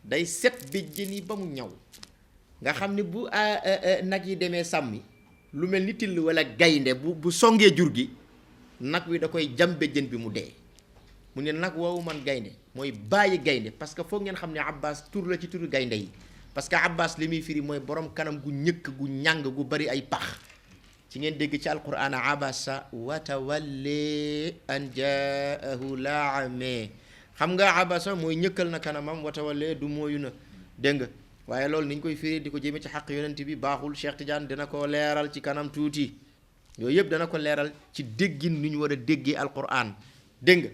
day set béjjën yi ba mu ñaw nga xam ni bu nag yi demee sàmmi lu mel ni till wala gaynde bu songee jur gi nag wi da koy jam béjjën bi mu dee mu ne nag woowu man gaynde mooy bàyyi gaynde parce que foog ngeen xam ne Abbas tur la ci turu gaynde yi parce que Abbas li muy firi mooy borom kanam gu ñëkk gu ñàng gu bari ay pax ci ngeen dégg ci alquran abasa wa tawalli an jaahu laame xam nga abasa mooy ñëkkal na kanamam wa tawalli du mooyu na dégg nga waaye loolu ni ñu koy firi di ko jëme ci xaq yonent bi baaxul Cheikh Tidiane dina ko leeral ci kanam tuuti yooyu yëpp dana ko leeral ci déggin nu ñu war a déggee alquran dégg nga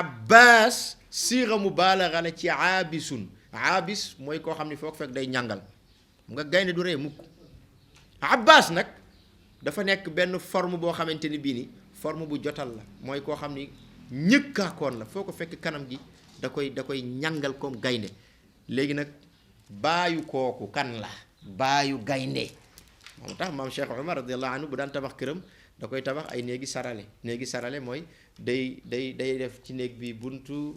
Abbas siira mubaalaga la ci aabisun aabis mooy koo xam ne foog fekk day ñàngal nga gaynde du ree mukk Abbas nag dafa nekk benn forme boo xamante ni bii ni forme bu jotal la mooy koo xam ni ñëkkaakoon la foo ko fekk kanam gi da koy ñàngal comme gaynde léegi nag baayu kooku kan la baayu gaynde moom tax maam Cheikh Omar radiyallahu anhu bu daan tabax këram da koy tabax ay néegi sarale mooy day def ci néeg bi buntu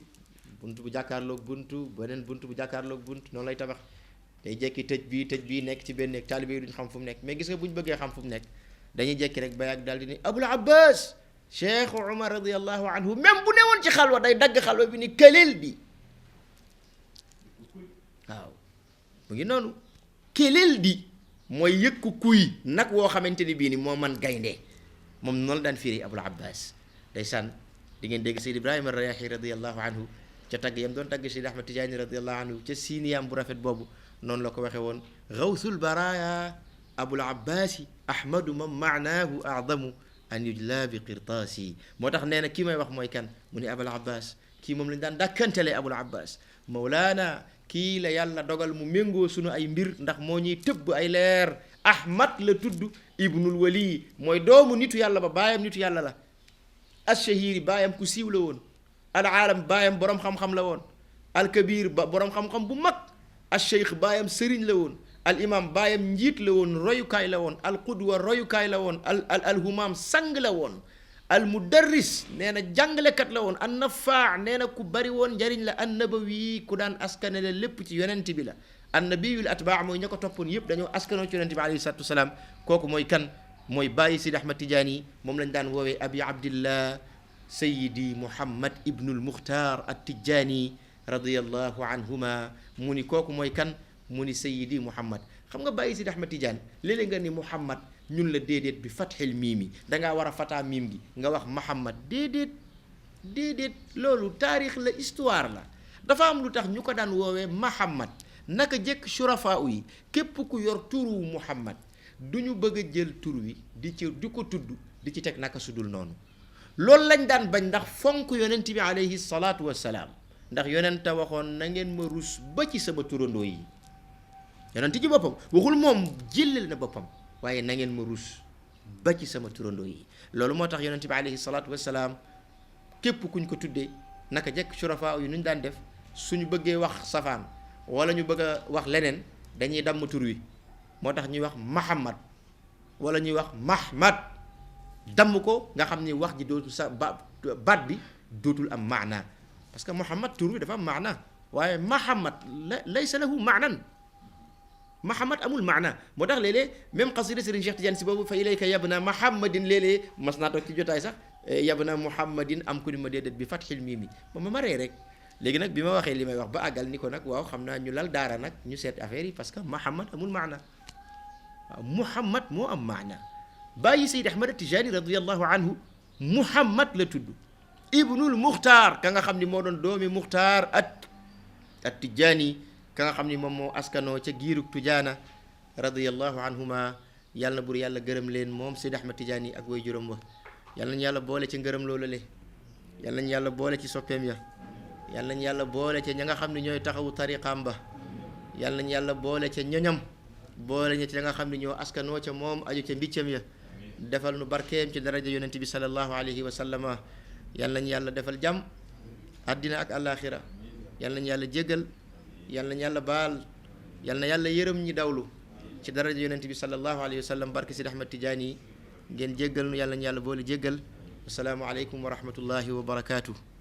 bu jàkkaarloog buntu beneen buntu bu jàkkaarloog buntu noonu lay tabax day jekki tëj bii nekk ci benn néeg taalibe yi duñ xam fu mu nekk mais gis nga bu ñu bëggee xam fu mu nekk dañuy jekki rek ba yàgg daal di ne Abul Abbas Cheikh Omar radiyallahu anhu même bu newoon ci xalwa day dagg xalwa bi ni këleel bi waaw mu ngi noonu këleel di mooy yëkku kuy nag woo xamante ni bii ni moo man gaynde moom noonu daan firi Abul Abbas day sànn di ngeen dégg Seyd Ibrahima Rayahi radiyallahu anhu ca tagg yam doon tagg Seyd Ahmad Tijaani radiyallahu anhu ca siiniyaam bu rafet boobu noonu la ko waxe woon gawsul baraya Abul Abbasi ahmadu man maanaahu a'zamu an yujla bi qirtaasi moo tax nee na kii may wax mooy kan mu ni Abul Abbas kii moom lañ daan dàkkantele Abul Abbas Mawlaana kii la yàlla dogal mu méngoo sunu ay mbir ndax moo ñuy tëbb ay leer Ahmad la tudd ibnul wali mooy doomu nitu yàlla ba baayam nitu yàlla la ashahiri baayam ku siiw la woon al aalam baayam borom xam-xam la woon al kabir ba borom xam-xam bu mag acheikh baayam sëriñ la woon al imam baayam njiit la woon royukaay la woon al qudwa royukaay la woon al humaam sang la woon al mudarris nee na jàngalekat la woon an nafaa nee na ku bari woon njariñ la an nabawi ku daan askanele lépp ci yonent bi la an nabiyul atbaa mooy ña ko toppoon yëpp dañoo askanoo ci yonent bi alayhi salatu wasalaam kooku mooy kan mooy bàyyi Sidi Ahmad Tijaani moom lañ daan woowee abi abdillah sayidi muhammad ibnul muxtaar at tijaani radiyallahu anhuma mu ni kooku mooy kan mu ni sayidi muhammad xam nga bàyyi Sidi Ahmad Tijaani léeg-léeg nga ni muhammad ñun la déedéet bi fatxil miimi dangaa war a fataa miim gi nga wax muhammad déedéet loolu taarix la histoire la dafa am lu tax ñu ko daan woowee muhammad naka jëkk surafaa yi képp ku yor turu muhammad du ñu bëgg a jël tur wi di ko tudd di ci teg naka sudul noonu loolu lañ daan bañ ndax fonk yonent bi alayhi salaatu wassalaam ndax yonent waxoon na ngeen ma rus ba ci sama turandoo yi yonent ci boppam waxul moom jëlal na boppam waaye na ngeen ma rus ba ci sama turandoo yi loolu moo tax yonent bi alayhi salaatu wassalaam képp kuñ ko tuddee naka jekk surafaa yi nu ñu daan def suñu bëggee wax safaan wala ñu bëgg a wax leneen dañuy damm tur wi moo tax ñuy wax Muhammad wala ñuy wax Mahmad damm ko nga xam ni wax ji dootul sa baat bi dootul am maana parce que Muhammad tur wi dafa am maana waaye Muhammad laysa lahu maanan Muhammad amul maana moo tax léeg-léeg même xasida Serigne Cheikh Tidiane si boobu fa ilayka yabna Muhammadin léeg-léeg mas naa toog ci jotaay sax yabna Muhammadin am ku ni ma déedéet bi fatxil miimi ba ma ree rek léegi nag bi ma waxee li may wax ba àggal ni ko nag waaw xam naa ñu lal daara nag ñu seet affaire yi parce que Muhammad amul maana waaw Muhammad moo am maana bàyyi Seyd Ahmad Tijaani radiyallahu anhu Muhammad la tudd ibnul Muxtaar ka nga xam ni moo doon doomi Muxtaar at Tijaani ka nga xam ni moom moo askanoo ca giirug Tujaana radiyallahu anhuma yàlla na bur yàlla gërëm leen moom Seyd Ahmad Tijaani ak way juróom wa yal nañu yàlla boole ci ngërëm loolu le yal nañu yàlla boole ci soppeem ya yal nañu yàlla boole ca ña nga xam ne ñooy taxawu tariqaam ba yal nañu yàlla boole ca ñoñam boole ña ci ña nga xam ne ñoo askanoo ca moom aju ca mbiccam ya defal nu barkeem ci daraja yonent bi sallallahu alayhi wa sallama yal nañu yàlla defal jàmm àddina ak àllaaxira yal nañu yàlla jéggal yal nañu yàlla baal yal na yàlla yërëm ñi dawlu ci daraja yonent bi sallallahu alayhi wa sallam barke Sidi Ahmad Tijaani yi ngeen jéggal nu yal nañu yàlla boole jéggal assalaamu aleykum wa rahmatullahi wa barakaatuh